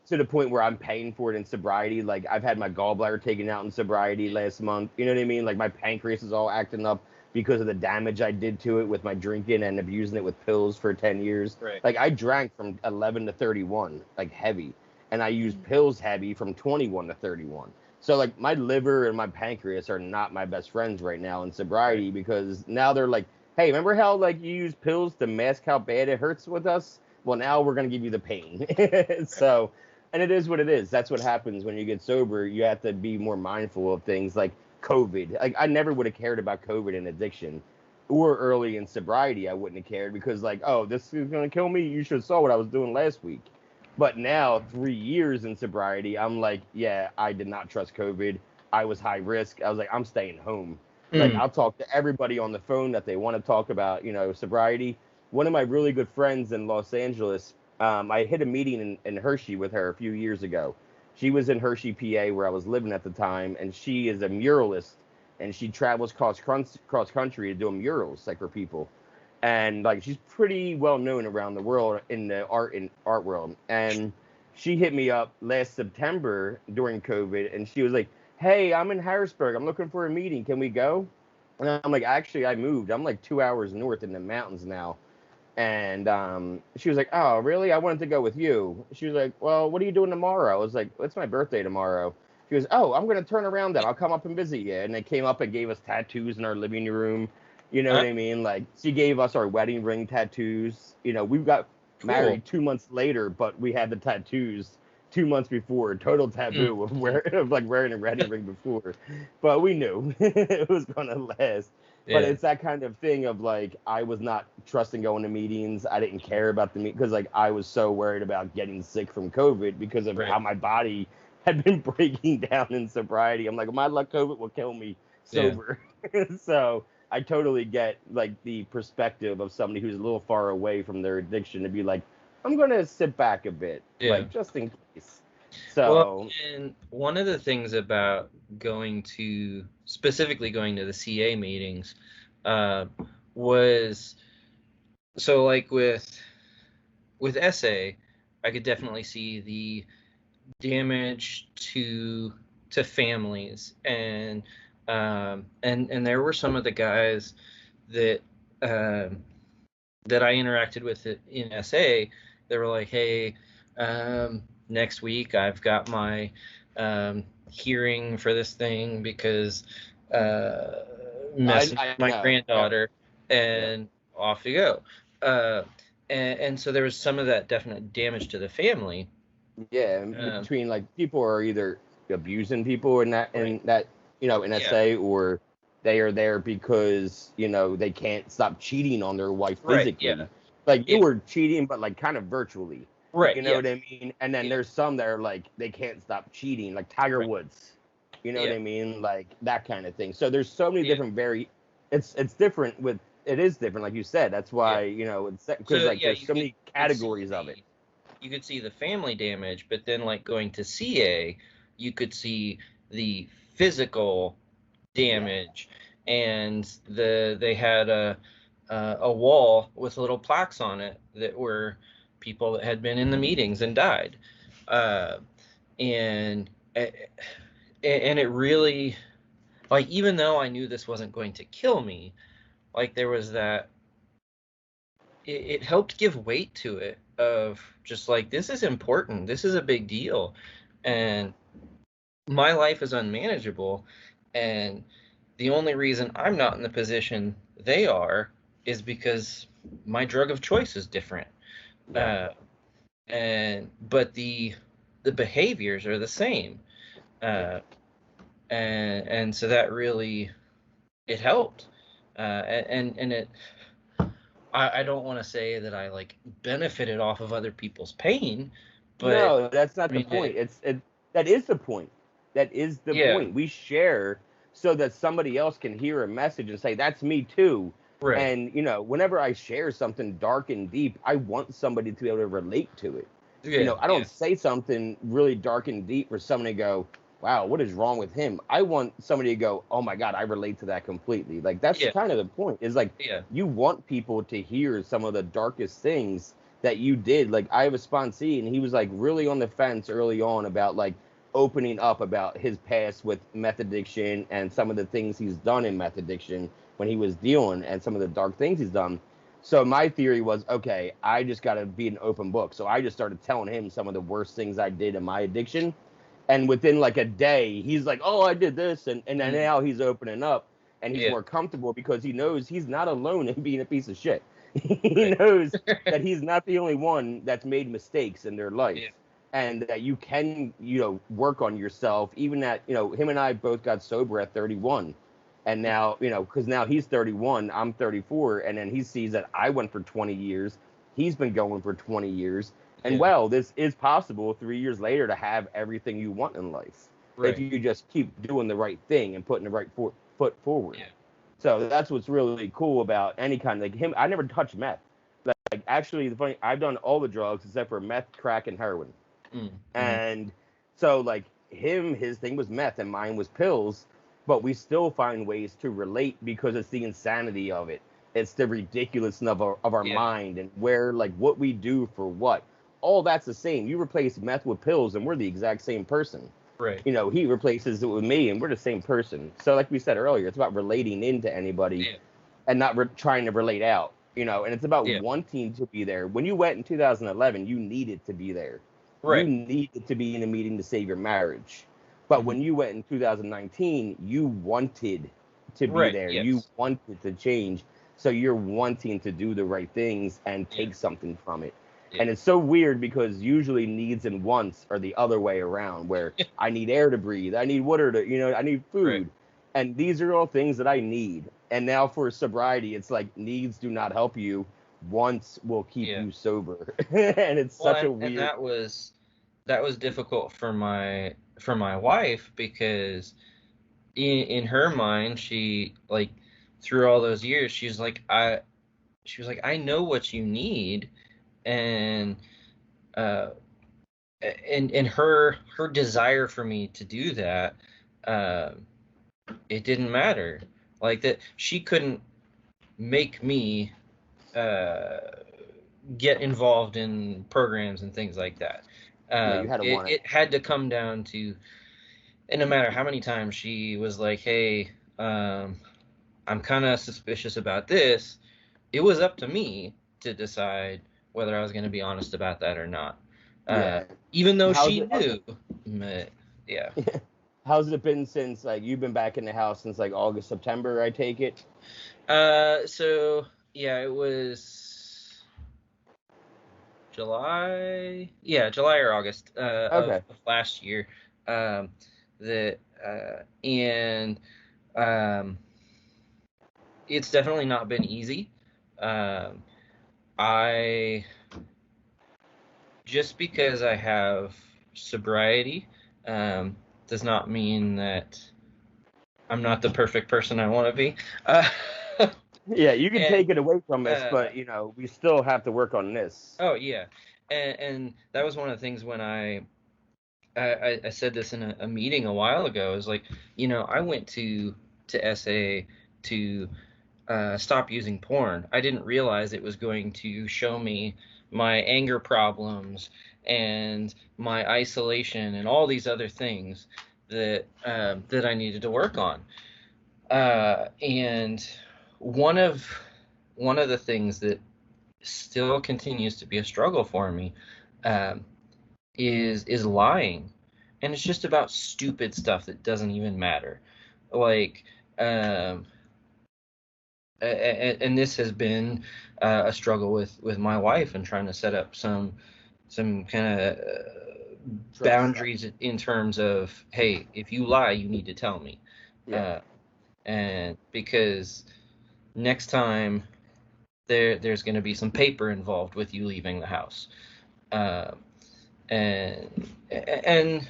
to the point where I'm paying for it in sobriety. Like I've had my gallbladder taken out in sobriety Yeah. last month. You know what I mean? Like my pancreas is all acting up because of the damage I did to it with my drinking and abusing it with pills for 10 years. Right. Like I drank from 11 to 31, like heavy, and I used Mhm. pills heavy from 21 to 31. So like my liver and my pancreas are not my best friends right now in Right. sobriety because now they're like, hey, remember how like you use pills to mask how bad it hurts with us? Well, now we're gonna give you the pain. Right. So, and it is what it is. That's what happens when you get sober. You have to be more mindful of things like COVID. Like I never would have cared about COVID and addiction, or early in sobriety. I wouldn't have cared because like, oh, this is gonna kill me. You should have saw what I was doing last week. But now, 3 years in sobriety, I'm like, yeah, I did not trust COVID. I was high risk. I was like, I'm staying home. Like, Mm. I'll talk to everybody on the phone that they want to talk about, you know, sobriety. One of my really good friends in Los Angeles, I hit a meeting in Hershey with her a few years ago. She was in Hershey, PA, where I was living at the time, and she is a muralist, and she travels cross country to do murals, like for people, and like she's pretty well known around the world in the art world. And she hit me up last September during COVID, and she was like, "Hey, I'm in Harrisburg. I'm looking for a meeting. Can we go?" And I'm like, actually, I moved. I'm like 2 hours north in the mountains now. And she was like, oh, really? I wanted to go with you. She was like, well, what are you doing tomorrow? I was like, it's my birthday tomorrow. She goes, oh, I'm going to turn around then. I'll come up and visit you. And they came up and gave us tattoos in our living room. You know Huh? what I mean? Like, she gave us our wedding ring tattoos. You know, we got Cool. married 2 months later, but we had the tattoos 2 months before. Total Mm, taboo of, mm, of like wearing a wedding ring before. But we knew it was going to last. But yeah. it's that kind of thing of like I was not trusting going to meetings. I didn't care about the meet because like I was so worried about getting sick from COVID because of Right. how my body had been breaking down in sobriety. I'm like, my luck, COVID will kill me Yeah. sober. So I totally get like the perspective of somebody who's a little far away from their addiction to be like, I'm gonna sit back a bit, Yeah. like just in case. Well, So and one of the things about specifically going to the CA meetings, uh, was so like with SA, I could definitely see the damage to families, and there were some of the guys that um, that I interacted with in SA. They were like, hey, next week I've got my hearing for this thing because messed I my know, yep, granddaughter, yep. and off you go. Uh, and so there was some of that definite damage to the family. Yeah, Um, between like people are either abusing people in that right. in Yeah. SA, or they are there because they can't stop cheating on their wife Right. Yeah. physically. Like you Yeah. were cheating, but like kind of virtually. Right. You know Yeah. what I mean? And then Yeah. there's some that are like they can't stop cheating, like Tiger Right. Woods. You know what Yeah. I mean? Like that kind of thing. So there's so many Yeah. different it's different with it is different, like you said. That's Yeah. why it's because So like yeah, there's so many you could see categories of it. the family damage, but then like going to CA, you could see the physical Yeah. damage, and they had a wall with little plaques on it that were people that had been in the meetings and died, uh, and and it really, like, even though I knew this wasn't going to kill me, like there was that it helped give weight to it of just like, this is important, this is a big deal, and my life is unmanageable, and the only reason I'm not in the position they are is because my drug of choice is different, Yeah. uh, and but the behaviors are the same, Yeah. uh, and so that really, it helped, and it, I don't want to say that I like benefited off of other people's pain, but No, that's not I the mean, point. That is the point. That is the yeah, point. We share so that somebody else can hear a message and say, "That's me too." right, And whenever I share something dark and deep, I want somebody to be able to relate to it. yeah, I yeah, don't say something really dark and deep for someone to go, "Wow, what is wrong with him?" I want somebody to go, "Oh my God, I relate to that completely." Like that's yeah, kind of the point. Is like yeah, you want people to hear some of the darkest things that you did. Like I have a sponsee, and he was like really on the fence early on about like opening up about his past with meth addiction and some of the things he's done in meth addiction when he was dealing and some of the dark things he's done. So my theory was, okay, I just got to be an open book. So I just started telling him some of the worst things I did in my addiction. And within like a day, he's like, oh, I did this. And then mm, now he's opening up and he's yeah, more comfortable because he knows he's not alone in being a piece of shit. He right, knows that he's not the only one that's made mistakes in their life, yeah, and that you can, work on yourself. Even that, him and I both got sober at 31. And now, because now he's 31, I'm 34. And then he sees that I went for 20 years. He's been going for 20 years. And yeah, well, this is possible 3 years later to have everything you want in life if right, you just keep doing the right thing and putting the right foot forward. yeah, So that's what's really cool about any kind of like him. I never touched meth. Like actually, the funny, I've done all the drugs except for meth, crack, and heroin. mm, mm, And so like his thing was meth and mine was pills, but we still find ways to relate because it's the insanity of it. It's the ridiculousness of our yeah, mind and where like what we do for what. All that's the same. You replace meth with pills and we're the exact same person. Right. You know, he replaces it with me, and we're the same person. So, like we said earlier, it's about relating into anybody Yeah. and not trying to relate out. You know, and it's about Yeah. wanting to be there. When you went in 2011, you needed to be there. You Right. needed to be in a meeting to save your marriage. But Hmm. when you went in 2019, you wanted to be Right. there. You Yes. wanted to change. So you're wanting to do the right things and Yeah. take something from it. Yeah. And it's so weird because usually needs and wants are the other way around, where I need air to breathe, I need water to, I need Right. food. And these are all things that I need. And now for sobriety, it's like needs do not help you. Wants will keep Yeah. you sober. And it's Well, such a and weird. that was difficult for my wife, because in her mind, she, like, through all those years, she was like, I know what you need. And uh and her desire for me to do that, uh, it didn't matter. Like, that she couldn't make me uh get involved in programs and things like that. No, you had to It want it. it had to come down to, and no matter how many times she was like, "Hey, I'm kind of suspicious about this," it was up to me to decide whether I was going to be honest about that or not. Uh, Yeah. Even though How's she it? knew, but yeah. How's it been since like you've been back in the house since like August, September? I take it. So yeah, it was July, yeah, July or August of last year. Um, that and um, It's definitely not been easy. Um, I Just because I have sobriety, um, does not mean that I'm not the perfect person I want to be. Uh, Yeah, you can and take it away from us, uh, but we still have to work on this. oh yeah, and that was one of the things when I said this in a meeting a while ago. Is like, I went to SA to stop using porn. I didn't realize it was going to show me my anger problems and my isolation and all these other things that I needed to work on. And one of one of the things that still continues to be a struggle for me, um, is lying, and it's just about stupid stuff that doesn't even matter. Like, um, and this has been a struggle with my wife, and trying to set up some kind of Trust. boundaries in terms of, hey, if you lie, you need to tell me, Yeah. uh, and because next time there's going to be some paper involved with you leaving the house, uh, and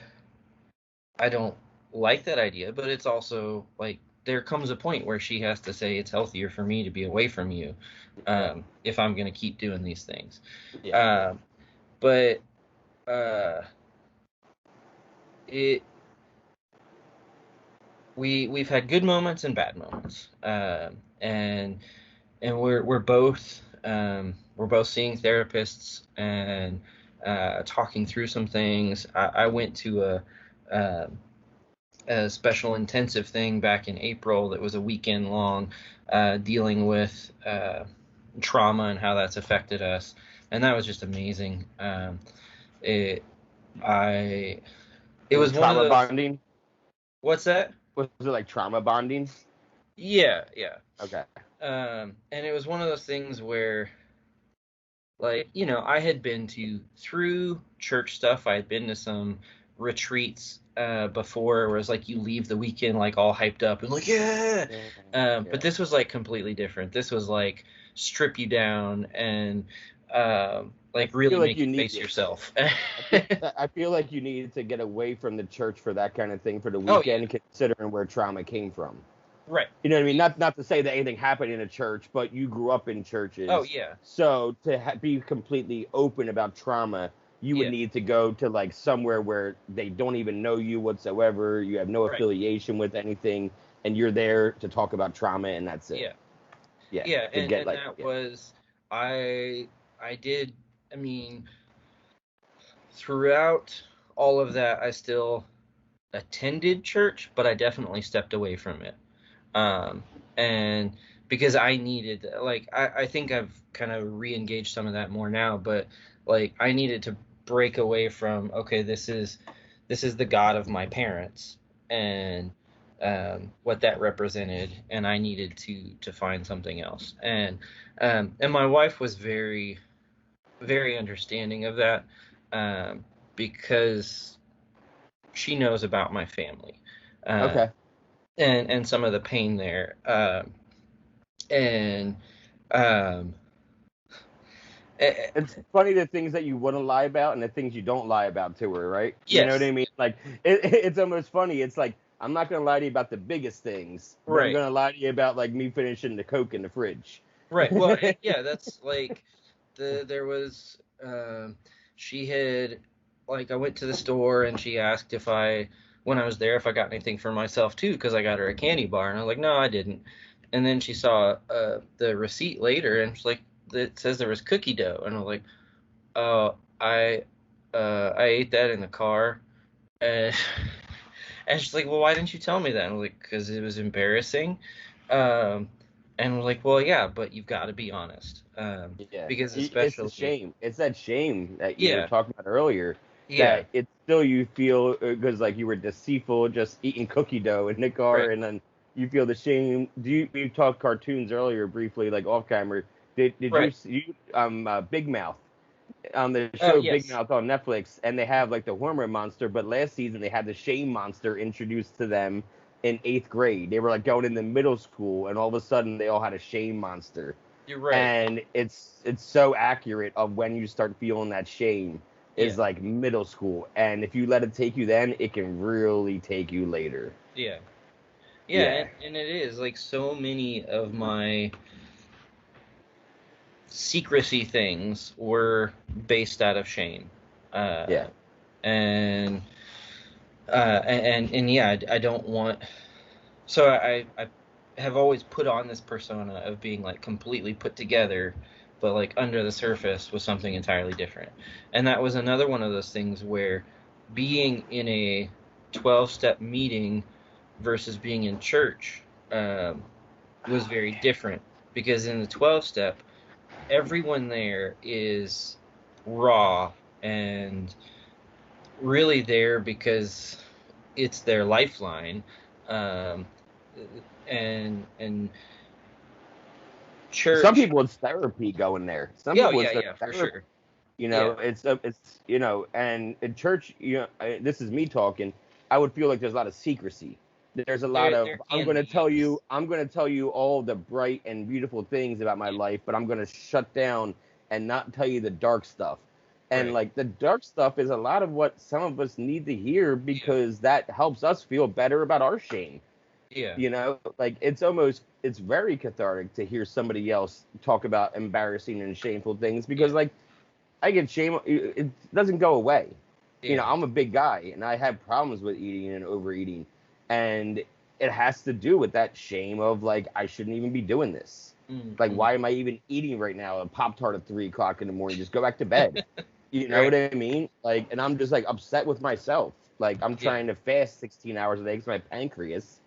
I don't like that idea, but it's also like there comes a point where she has to say it's healthier for me to be away from you, Yeah. if I'm going to keep doing these things. Yeah. Um, but uh, it we've had good moments and bad moments, and we're both seeing therapists and talking through some things. I went to um a special intensive thing back in April that was a weekend long, dealing with trauma and how that's affected us, and that was just amazing. It I It Is it was one of trauma those. bonding? What's that? Was it like trauma bonding? Yeah, yeah. Okay. And it was one of those things where, like, I had been to through church stuff. I had been to some retreats before, where it's like you leave the weekend like all hyped up and like, yeah. Yeah. But Yeah. this was like completely different. This was like strip you down and I like really feel like make you you need face it. yourself. I feel like you need to get away from the church for that kind of thing for the Oh yeah, weekend, considering where trauma came from. right. You know what I mean? Not to say that anything happened in a church, but you grew up in Oh churches. yeah, So to be completely open about trauma, you would yeah, need to go to like somewhere where they don't even know you whatsoever. You have no right. affiliation with anything, and you're there to talk about trauma, and that's it. Yeah, Yeah, yeah, to get and like that yeah, was I I did. I mean, throughout all of that, I still attended church, but I definitely stepped away from it. And because I needed, like, I think I've kind of re-engaged some of that more now, but like I needed to break away from, okay, this is the God of my parents and what that represented, and I needed to find something else. And my wife was very, very understanding of that, because she knows about my family. Uh, Okay. and some of the pain there. And um, eh, It's funny the things that you wouldn't lie about and the things you don't lie about to her, right? You know what I yes, mean? Like it's almost funny. It's like I'm not gonna lie to you about the biggest things, but I'm right, gonna lie to you about like me finishing the Coke in the fridge. right. Well, and yeah, that's like there was she had, like, I went to the store and she asked if I, when I was there, if I got anything for myself too, because I got her a candy bar, and I was like, no, I didn't. And then she saw the receipt later, and she's like, it says there was cookie dough, and I was like, oh, I ate that in the car. And and she's like, well, why didn't you tell me that? And I was like, because it was embarrassing. Um, and I was like, well, yeah, but you've got to be honest. Yeah, Because it's the especially, shame. It's that shame that you were yeah, talking about earlier. yeah, That it's still you feel because like you were deceitful, just eating cookie dough in the car, right, and then you feel the shame. You talked cartoons earlier briefly, like off camera. Did you right. see Big Mouth on the Oh, show Big yes, Mouth on Netflix? And they have like the hormone monster, but last season they had the shame monster introduced to them in eighth grade. They were like going into middle school, and all of a sudden they all had a shame monster, you're right. and it's so accurate of when you start feeling that shame Yeah, is like middle school, and if you let it take you then it can really take you later. yeah, yeah, Yeah, and it is like so many of my secrecy things were based out of shame. yeah. And and yeah, I don't want. So I have always put on this persona of being like completely put together, but like under the surface was something entirely different. And that was another one of those things where being in a 12-step meeting versus being in church was very different, because in the 12-step, everyone there is raw and really there because it's their lifeline. Um, and Some church. people it's therapy going there. Some Yeah, oh, people yeah, it's their yeah, for therapy. sure. You know, Yeah, it's and in church, this is me talking. I would feel like there's a lot of secrecy. There's a lot there of can be, yes. I'm going to tell you all the bright and beautiful things about my Yeah, life, but I'm going to shut down and not tell you the dark stuff. And right. like the dark stuff is a lot of what some of us need to hear Yeah, because that helps us feel better about our shame. yeah, Like it's very cathartic to hear somebody else talk about embarrassing and shameful things because yeah, like I get shame. It doesn't go away. yeah. I'm a big guy and I have problems with eating and overeating. And it has to do with that shame of like, I shouldn't even be doing this. Like, Mm-hmm. why am I even eating right now? A Pop Tart at 3 o'clock in the morning. Just go back to bed. You know Right. what I mean? Like, and I'm just like upset with myself. Like, I'm Yeah. trying to fast 16 hours a day because my pancreas,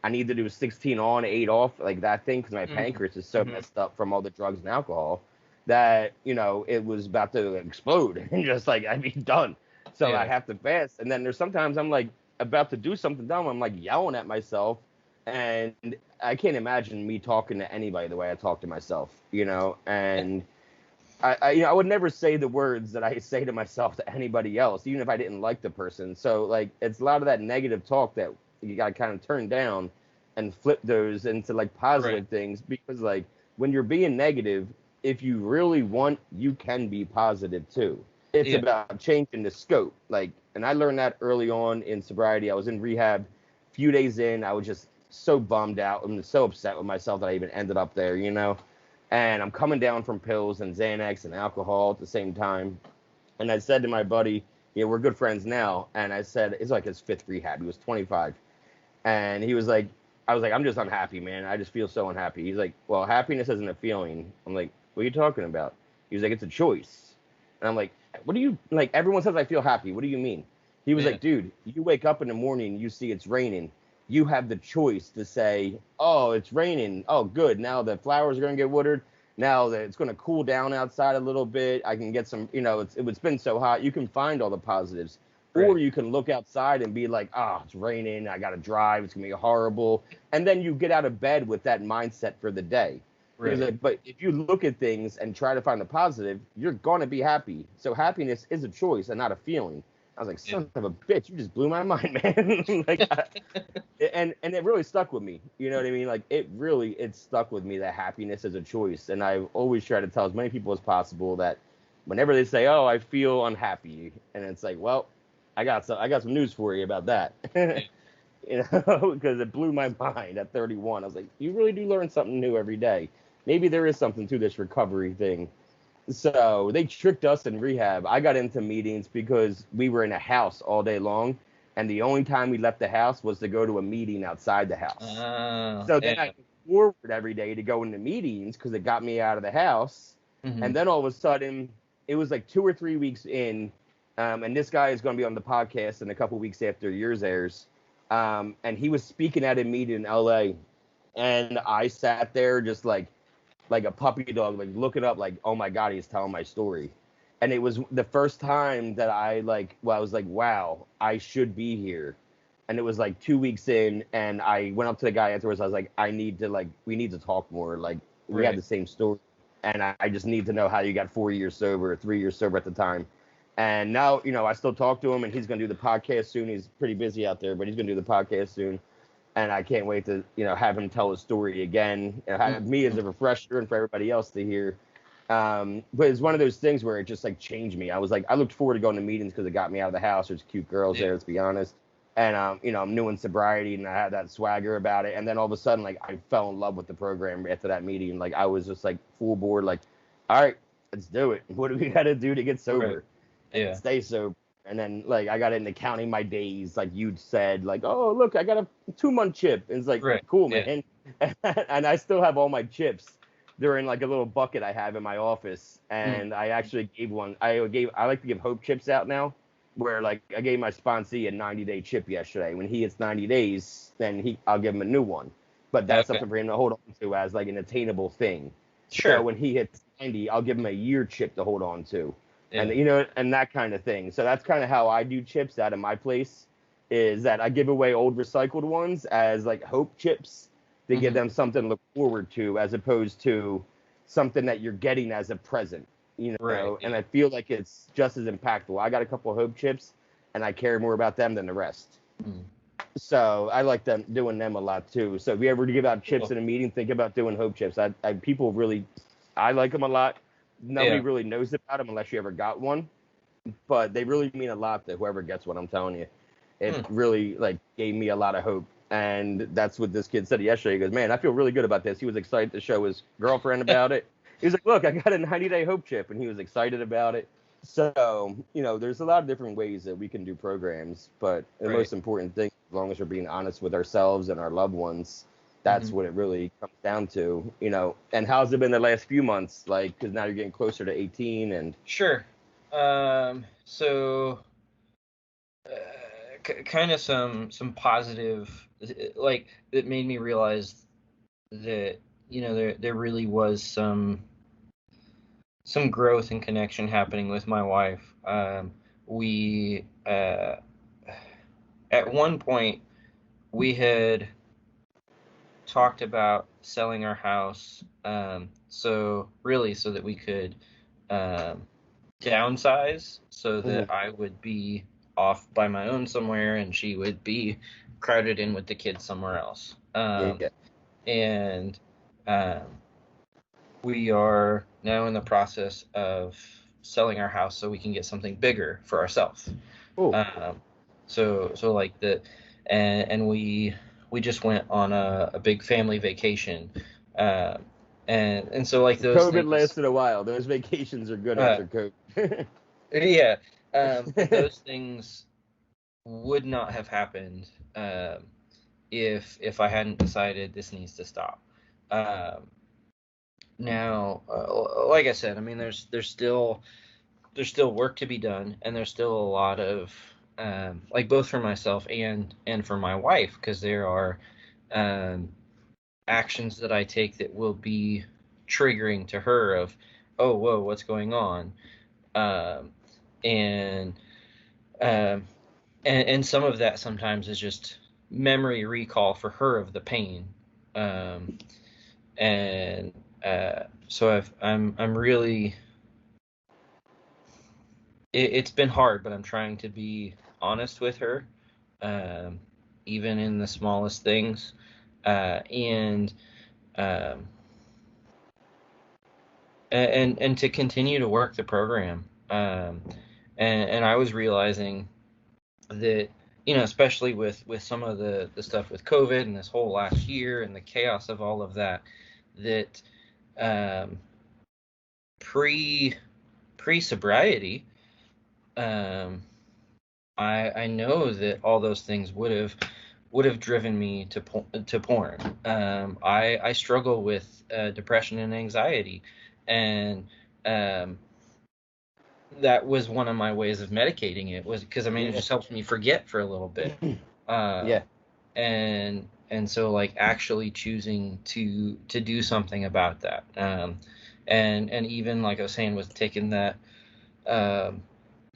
I need to do 16 on, 8 off, like that thing, because my Mm-hmm. pancreas is so Mm-hmm. messed up from all the drugs and alcohol that, it was about to explode and just like, I'd be done. So I Yeah. have to fast. And then there's sometimes I'm like about to do something dumb. I'm like yelling at myself. And I can't imagine me talking to anybody the way I talk to myself. And I would never say the words that I say to myself to anybody else, even if I didn't like the person. So like, it's a lot of that negative talk that you got to kind of turn down and flip those into like Right. positive things because like when you're being negative, if you really want, you can be positive too. It's Yeah. about changing the scope. Like, and I learned that early on in sobriety. I was in rehab. Few days in, I was just so bummed out and so upset with myself that I even ended up there. And I'm coming down from pills and Xanax and alcohol at the same time. And I said to my buddy, we're good friends now. And I said, it's like his fifth rehab. He was 25. And he was like, I was like, I'm just unhappy, man. I just feel so unhappy. He's like, well, happiness isn't a feeling. I'm like, what are you talking about? He was like, it's a choice. And I'm like, what do you, like, everyone says I feel happy. What do you mean? He was Yeah. like, dude, you wake up in the morning and you see it's raining. You have the choice to say, oh, it's raining. Oh, good. Now the flowers are going to get watered. Now that it's going to cool down outside a little bit, I can get some, it's been so hot. You can find all the positives. Or Right. you can look outside and be like, oh, it's raining. I got to drive. It's going to be horrible. And then you get out of bed with that mindset for the day. He was Right. like, but if you look at things and try to find the positive, you're going to be happy. So happiness is a choice and not a feeling. I was like, Yeah. son of a bitch, you just blew my mind, man. And it really stuck with me. You know what I mean? Like it stuck with me that happiness is a choice. And I've always tried to tell as many people as possible that whenever they say, "Oh, I feel unhappy," and it's like, well, I got some news for you about that. Yeah. Because it blew my mind at 31. I was like, you really do learn something new every day. Maybe there is something to this recovery thing. So they tricked us in rehab. I got into meetings because we were in a house all day long, and the only time we left the house was to go to a meeting outside the house. So then I Yeah. looked forward every day to go into meetings because it got me out of the house. Mm-hmm. And then all of a sudden, it was like 2 or 3 weeks in, and this guy is going to be on the podcast in a couple weeks after yours airs. And he was speaking at a meeting in LA, and I sat there just like a puppy dog, like looking up, like, oh my God, he's telling my story. And it was the first time that I was like, wow, I should be here. And it was like 2 weeks in, and I went up to the guy afterwards. I was like, we need to talk more. Like, we had Right. the same story, and I just need to know how you got 4 years sober, or 3 years sober at the time. And now, I still talk to him, and he's going to do the podcast soon. He's pretty busy out there, but he's going to do the podcast soon. And I can't wait to, have him tell his story again, have me as Mm-hmm. a refresher and for everybody else to hear. But it's one of those things where it just like changed me. I was like, I looked forward to going to meetings because it got me out of the house. There's cute girls Yeah. there, let's be honest. And I'm new in sobriety and I had that swagger about it. And then all of a sudden, like I fell in love with the program after that meeting. Like I was just like full board, like, all right, let's do it. What do we got to do to get Right. sober and Yeah. stay sober? And then like I got into counting my days, like you'd said, like, oh look, I got a 2 month chip. And it's like, Right. cool, Yeah. man. And I still have all my chips. They're in like a little bucket I have in my office. And I actually gave one. I like to give hope chips out now, where like I gave my sponsee a 90-day chip yesterday. When he hits 90 days, then I'll give him a new one. But that's Okay. something for him to hold on to as like an attainable thing. So Sure. when he hits 90, I'll give him a year chip to hold on to. And Yeah. and that kind of thing. So that's kind of how I do chips out of my place, is that I give away old recycled ones as like hope chips to give Mm-hmm. them something to look forward to, as opposed to something that you're getting as a present, Right. and Yeah. I feel like it's just as impactful. I got a couple of hope chips and I care more about them than the rest. Mm. So I like them doing them a lot too. So if you ever give out chips Cool. in a meeting, think about doing hope chips. People really, I like them a lot. Nobody Yeah. really knows about them unless you ever got one, but they really mean a lot to whoever gets one. I'm telling you, it Hmm. really like gave me a lot of hope. And that's what this kid said yesterday. He goes, man, I feel really good about this. He was excited to show his girlfriend about it. He was like, look, I got a 90-day hope chip, and he was excited about it. So, there's a lot of different ways that we can do programs, but the Right. most important thing, as long as we're being honest with ourselves and our loved ones, that's Mm-hmm. what it really comes down to, And how's it been the last few months? Like, because now you're getting closer to 18 and. Sure. So kind of some positive, like that made me realize that there really was some growth and connection happening with my wife. We at one point we had talked about selling our house, so that we could downsize, so Mhm. that I would be off by my own somewhere and she would be crowded in with the kids somewhere else. Yeah. And um, we are now in the process of selling our house so we can get something bigger for ourselves. Cool. So like and we just went on a big family vacation, uh, and so like those COVID things, lasted a while. Those vacations are good uh, after COVID. yeah, those things would not have happened if I hadn't decided this needs to stop. Um, Now, like I said, I mean, there's still work to be done, and there's still a lot of like both for myself and for my wife, because there are um, actions that I take that will be triggering to her of, oh, whoa, what's going on? Um, and, um, and some of that sometimes is just memory recall for her of the pain. Um, and so I'm really, it's been hard, but I'm trying to be honest with her, um, even in the smallest things, and um, and to continue to work the program. And I was realizing that, especially with some of the stuff with COVID and this whole last year and the chaos of all of that, that um, pre pre sobriety, um, I know that all those things would have driven me to porn. I struggle with depression and anxiety, and um, that was one of my ways of medicating it, was because it Yeah. just helps me forget for a little bit. Uh, Yeah. and so like actually choosing to do something about that. And even like I was saying, with taking um,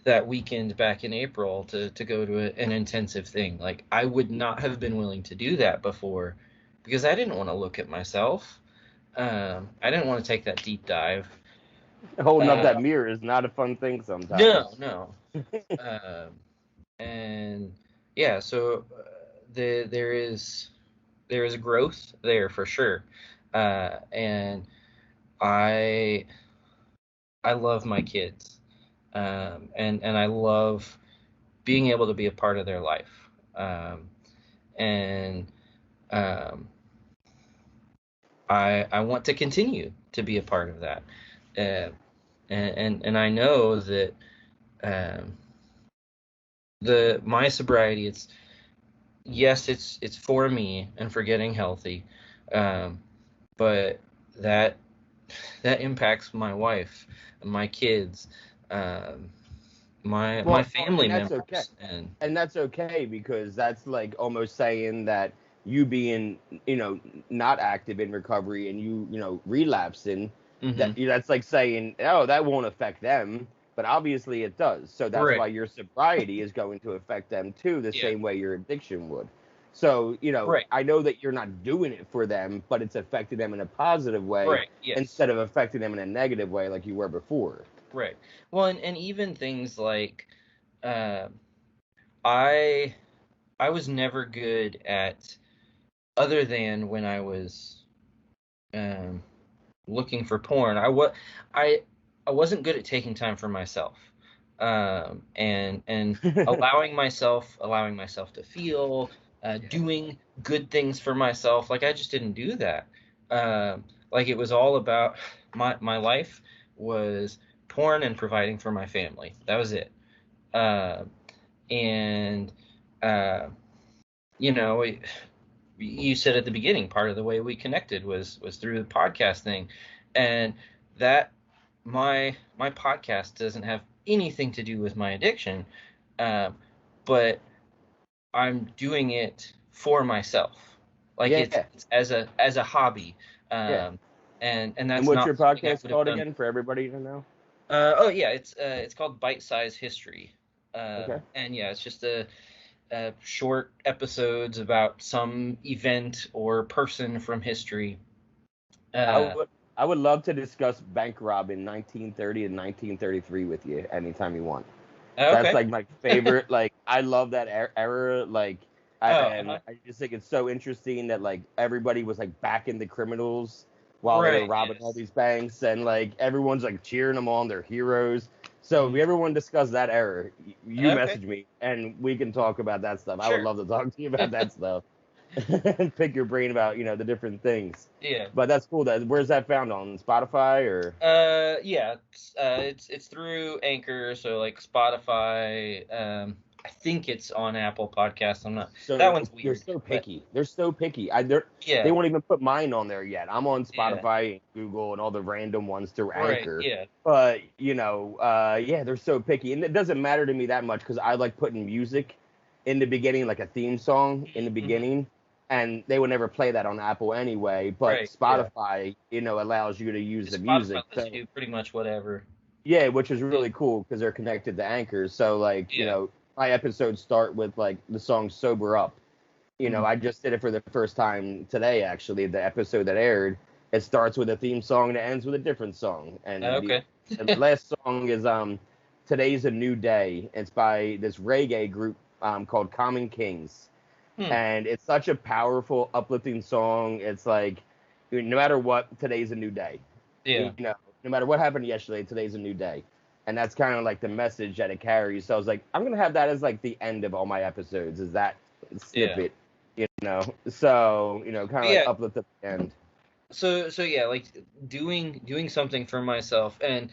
that weekend back in April to go to an intensive thing. Like I would not have been willing to do that before, because I didn't want to look at myself. I didn't want to take that deep dive. Holding up that Uh, mirror is not a fun thing no, sometimes. no. Um, and yeah, so there is growth there for sure. And I I love my kids, and I love being able to be a part of their life. And um, I want to continue to be a part of that. Uh, and I know that um, the my sobriety, it's, yes, it's for me and for getting healthy, um, but that that impacts my wife, my kids, um, my Well, family and that's okay. members, and And that's okay because that's like almost saying that you being, not active in recovery and relapsing, hmm that's like saying, oh, that won't affect them, but obviously it does. So that's right, why your sobriety is going to affect them too, the yeah, same way your addiction would. So, right, I know that you're not doing it for them, but it's affecting them in a positive way right, yes. instead of affecting them in a negative way like you were before. Right. Well, and even things like uh, I I was never good at, other than when I was um, looking for porn. I I wasn't good at taking time for myself, and allowing myself to feel, Yeah. doing good things for myself. Like I just didn't do that. Like it was all about my life was porn and providing for my family. That was it. Uh, and uh, you know, you said at the beginning, part of the way we connected was through the podcast thing, and that my podcast doesn't have anything to do with my addiction, uh, but I'm doing it for myself, like it's, Yeah. it's as a hobby, Yeah. um, and And that's what's not your something I podcast would have called done. again for everybody to know? Oh yeah, it's called Bite Size History, Okay. and yeah, it's just a short episodes about some event or person from history. I Uh, would I would love to discuss bank robbing 1930 and 1933 with you anytime you want. That's okay. like my favorite. Like I love that era. Like Oh, and I just think it's so interesting that like everybody was like backing the criminals while they were right. robbing all Yes. these banks, and like everyone's like cheering them on, their heroes. So if hmm you ever want to discuss that era, you Okay. message me and we can talk about that stuff. I would Sure. love to talk to you about that stuff and pick your brain about the different things. Yeah. But that's cool. Where's that found, on Spotify or? Yeah. It's through Anchor, so like Spotify. I think it's on Apple Podcasts. I'm not. That So one's they're weird, so but picky. They're so picky. They yeah, won't even put mine on there yet. I'm on yeah, Spotify and Google and all the random ones through right, Anchor. yeah, But yeah, they're so picky, and it doesn't matter to me that much because I like putting music in the beginning, like a theme song in the hmm beginning, and they would never play that on Apple anyway. But right, yeah. Spotify, allows you to use the Spotify music. lets So you do pretty much whatever. yeah, which is Yeah, really cool because they're connected to Anchor. So like, yeah, my episodes start with like the song "Sober Up." mm, I just did it for the first time today, actually. The episode that aired, it starts with a theme song and it ends with a different song. And the, okay. the last song is "Today's a New Day." It's by this reggae group called Common Kings, Hmm. and it's such a powerful, uplifting song. It's like, no matter what, today's a new day. Yeah, No matter what happened yesterday, today's a new day. And that's kind of like the message that it carries. So I was like, I'm gonna have that as like the end of all my episodes. Is that yeah, snippet, So kind of like yeah. uplift at the end. So yeah, like doing something for myself, and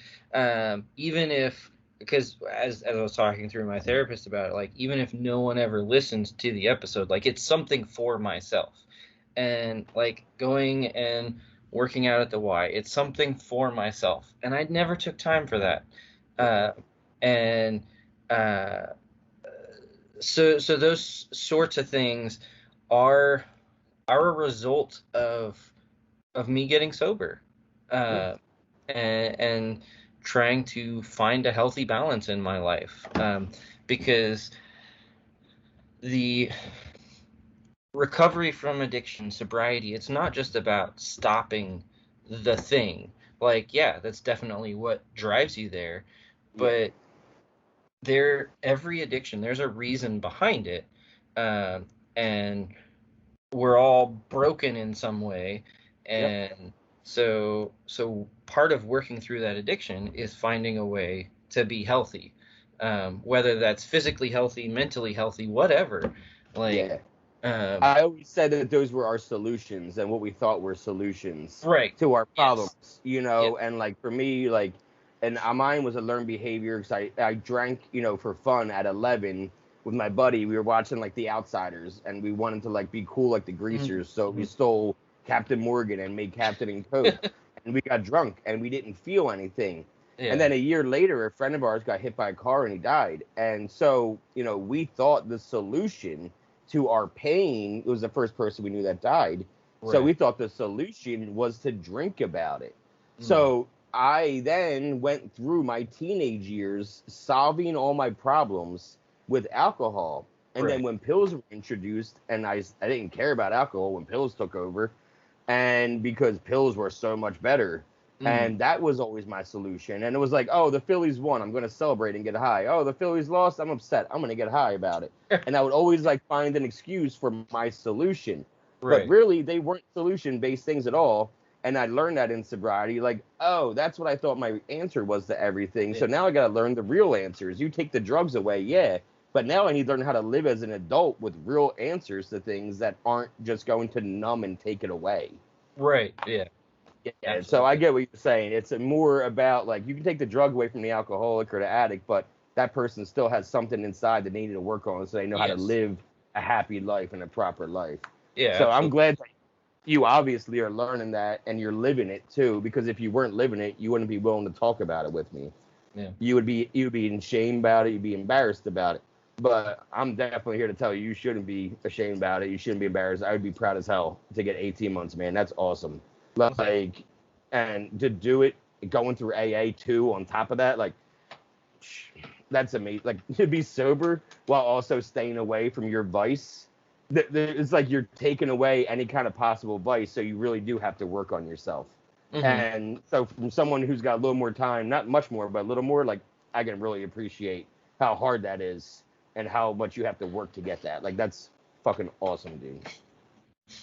even if, because as I was talking through my therapist about it, like even if no one ever listens to the episode, like it's something for myself, and like going and working out at the Y, it's something for myself, and I never took time for that, Yeah. uh, and uh, so those sorts of things are are a result of me getting sober, Yeah. uh, and trying to find a healthy balance in my life. Because the recovery from addiction, sobriety, it's not just about stopping the thing. Like, yeah, that's definitely what drives you there, Yeah. but every addiction, there's a reason behind it, um, and we're all broken in some way, Yep. and so part of working through that addiction is finding a way to be healthy, whether that's physically healthy, mentally healthy, whatever, like, Yeah. um, I always said that those were our solutions and what we thought were solutions right, to our yes, problems, yeah, and like for me, like, and mine was a learned behavior because I drank, for fun at 11 with my buddy. We were watching like The Outsiders and we wanted to like be cool like the mm-hmm, Greasers. So we mm-hmm. stole Captain Morgan and made Captain and Coke and we got drunk and we didn't feel anything. And Yeah, then a year later, a friend of ours got hit by a car and he died. And so, we thought the solution to our pain. It was the first person we knew that died. So right, we thought the solution was to drink about it. mm, So I then went through my teenage years solving all my problems with alcohol. And then right, when pills were introduced, and I didn't care about alcohol when pills took over, and because pills were so much better. mm, And that was always my solution. And it was like, oh, the Phillies won. I'm going to celebrate and get high. Oh, the Phillies lost. I'm upset. I'm going to get high about it. And I would always like find an excuse for my solution. But right, really, they weren't solution based things at all. And I learned that in sobriety. Like, oh, that's what I thought my answer was to everything. yeah, So now I got to learn the real answers. You take the drugs away, yeah. But now I need to learn how to live as an adult with real answers to things that aren't just going to numb and take it away. right, yeah, Yeah, so I absolutely, get what you're saying. It's more about like you can take the drug away from the alcoholic or the addict, but that person still has something inside that they need to work on so they know how to yes, live a happy life and a proper life. yeah, So I'm absolutely, glad that you obviously are learning that and you're living it too, because if you weren't living it, you wouldn't be willing to talk about it with me. yeah, You'd be in shame about it, you'd be embarrassed about it. But I'm definitely here to tell you you shouldn't be ashamed about it. You shouldn't be embarrassed. I would be proud as hell to get 18 months, man. That's awesome. well, thank Like, and to do it going through AA too on top of that, like that's amazing. Like to be sober while also staying away from your vice. It's like you're taking away any kind of possible vice, so you really do have to work on yourself. you, hmm, And so, from someone who's got a little more time, not much more, but a little more, like I can really appreciate how hard that is and how much you have to work to get that. Like that's fucking awesome, dude.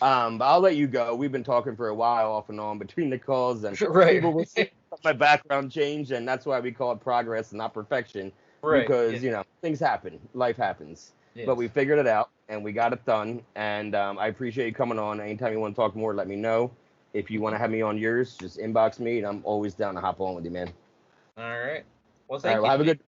But I'll let you go. We've been talking for a while off and on between the calls, and right, people will say my background changed, and that's why we call it progress and not perfection, right, yeah, because things happen, life happens. But we yes. figured it out and we got it done. And I appreciate you coming on. Anytime you want to talk more, let me know. If you want Mhm. to have me on yours, just inbox me, and I'm always down to hop on with you, man. All right. Well, All right. thank Well, you. have a good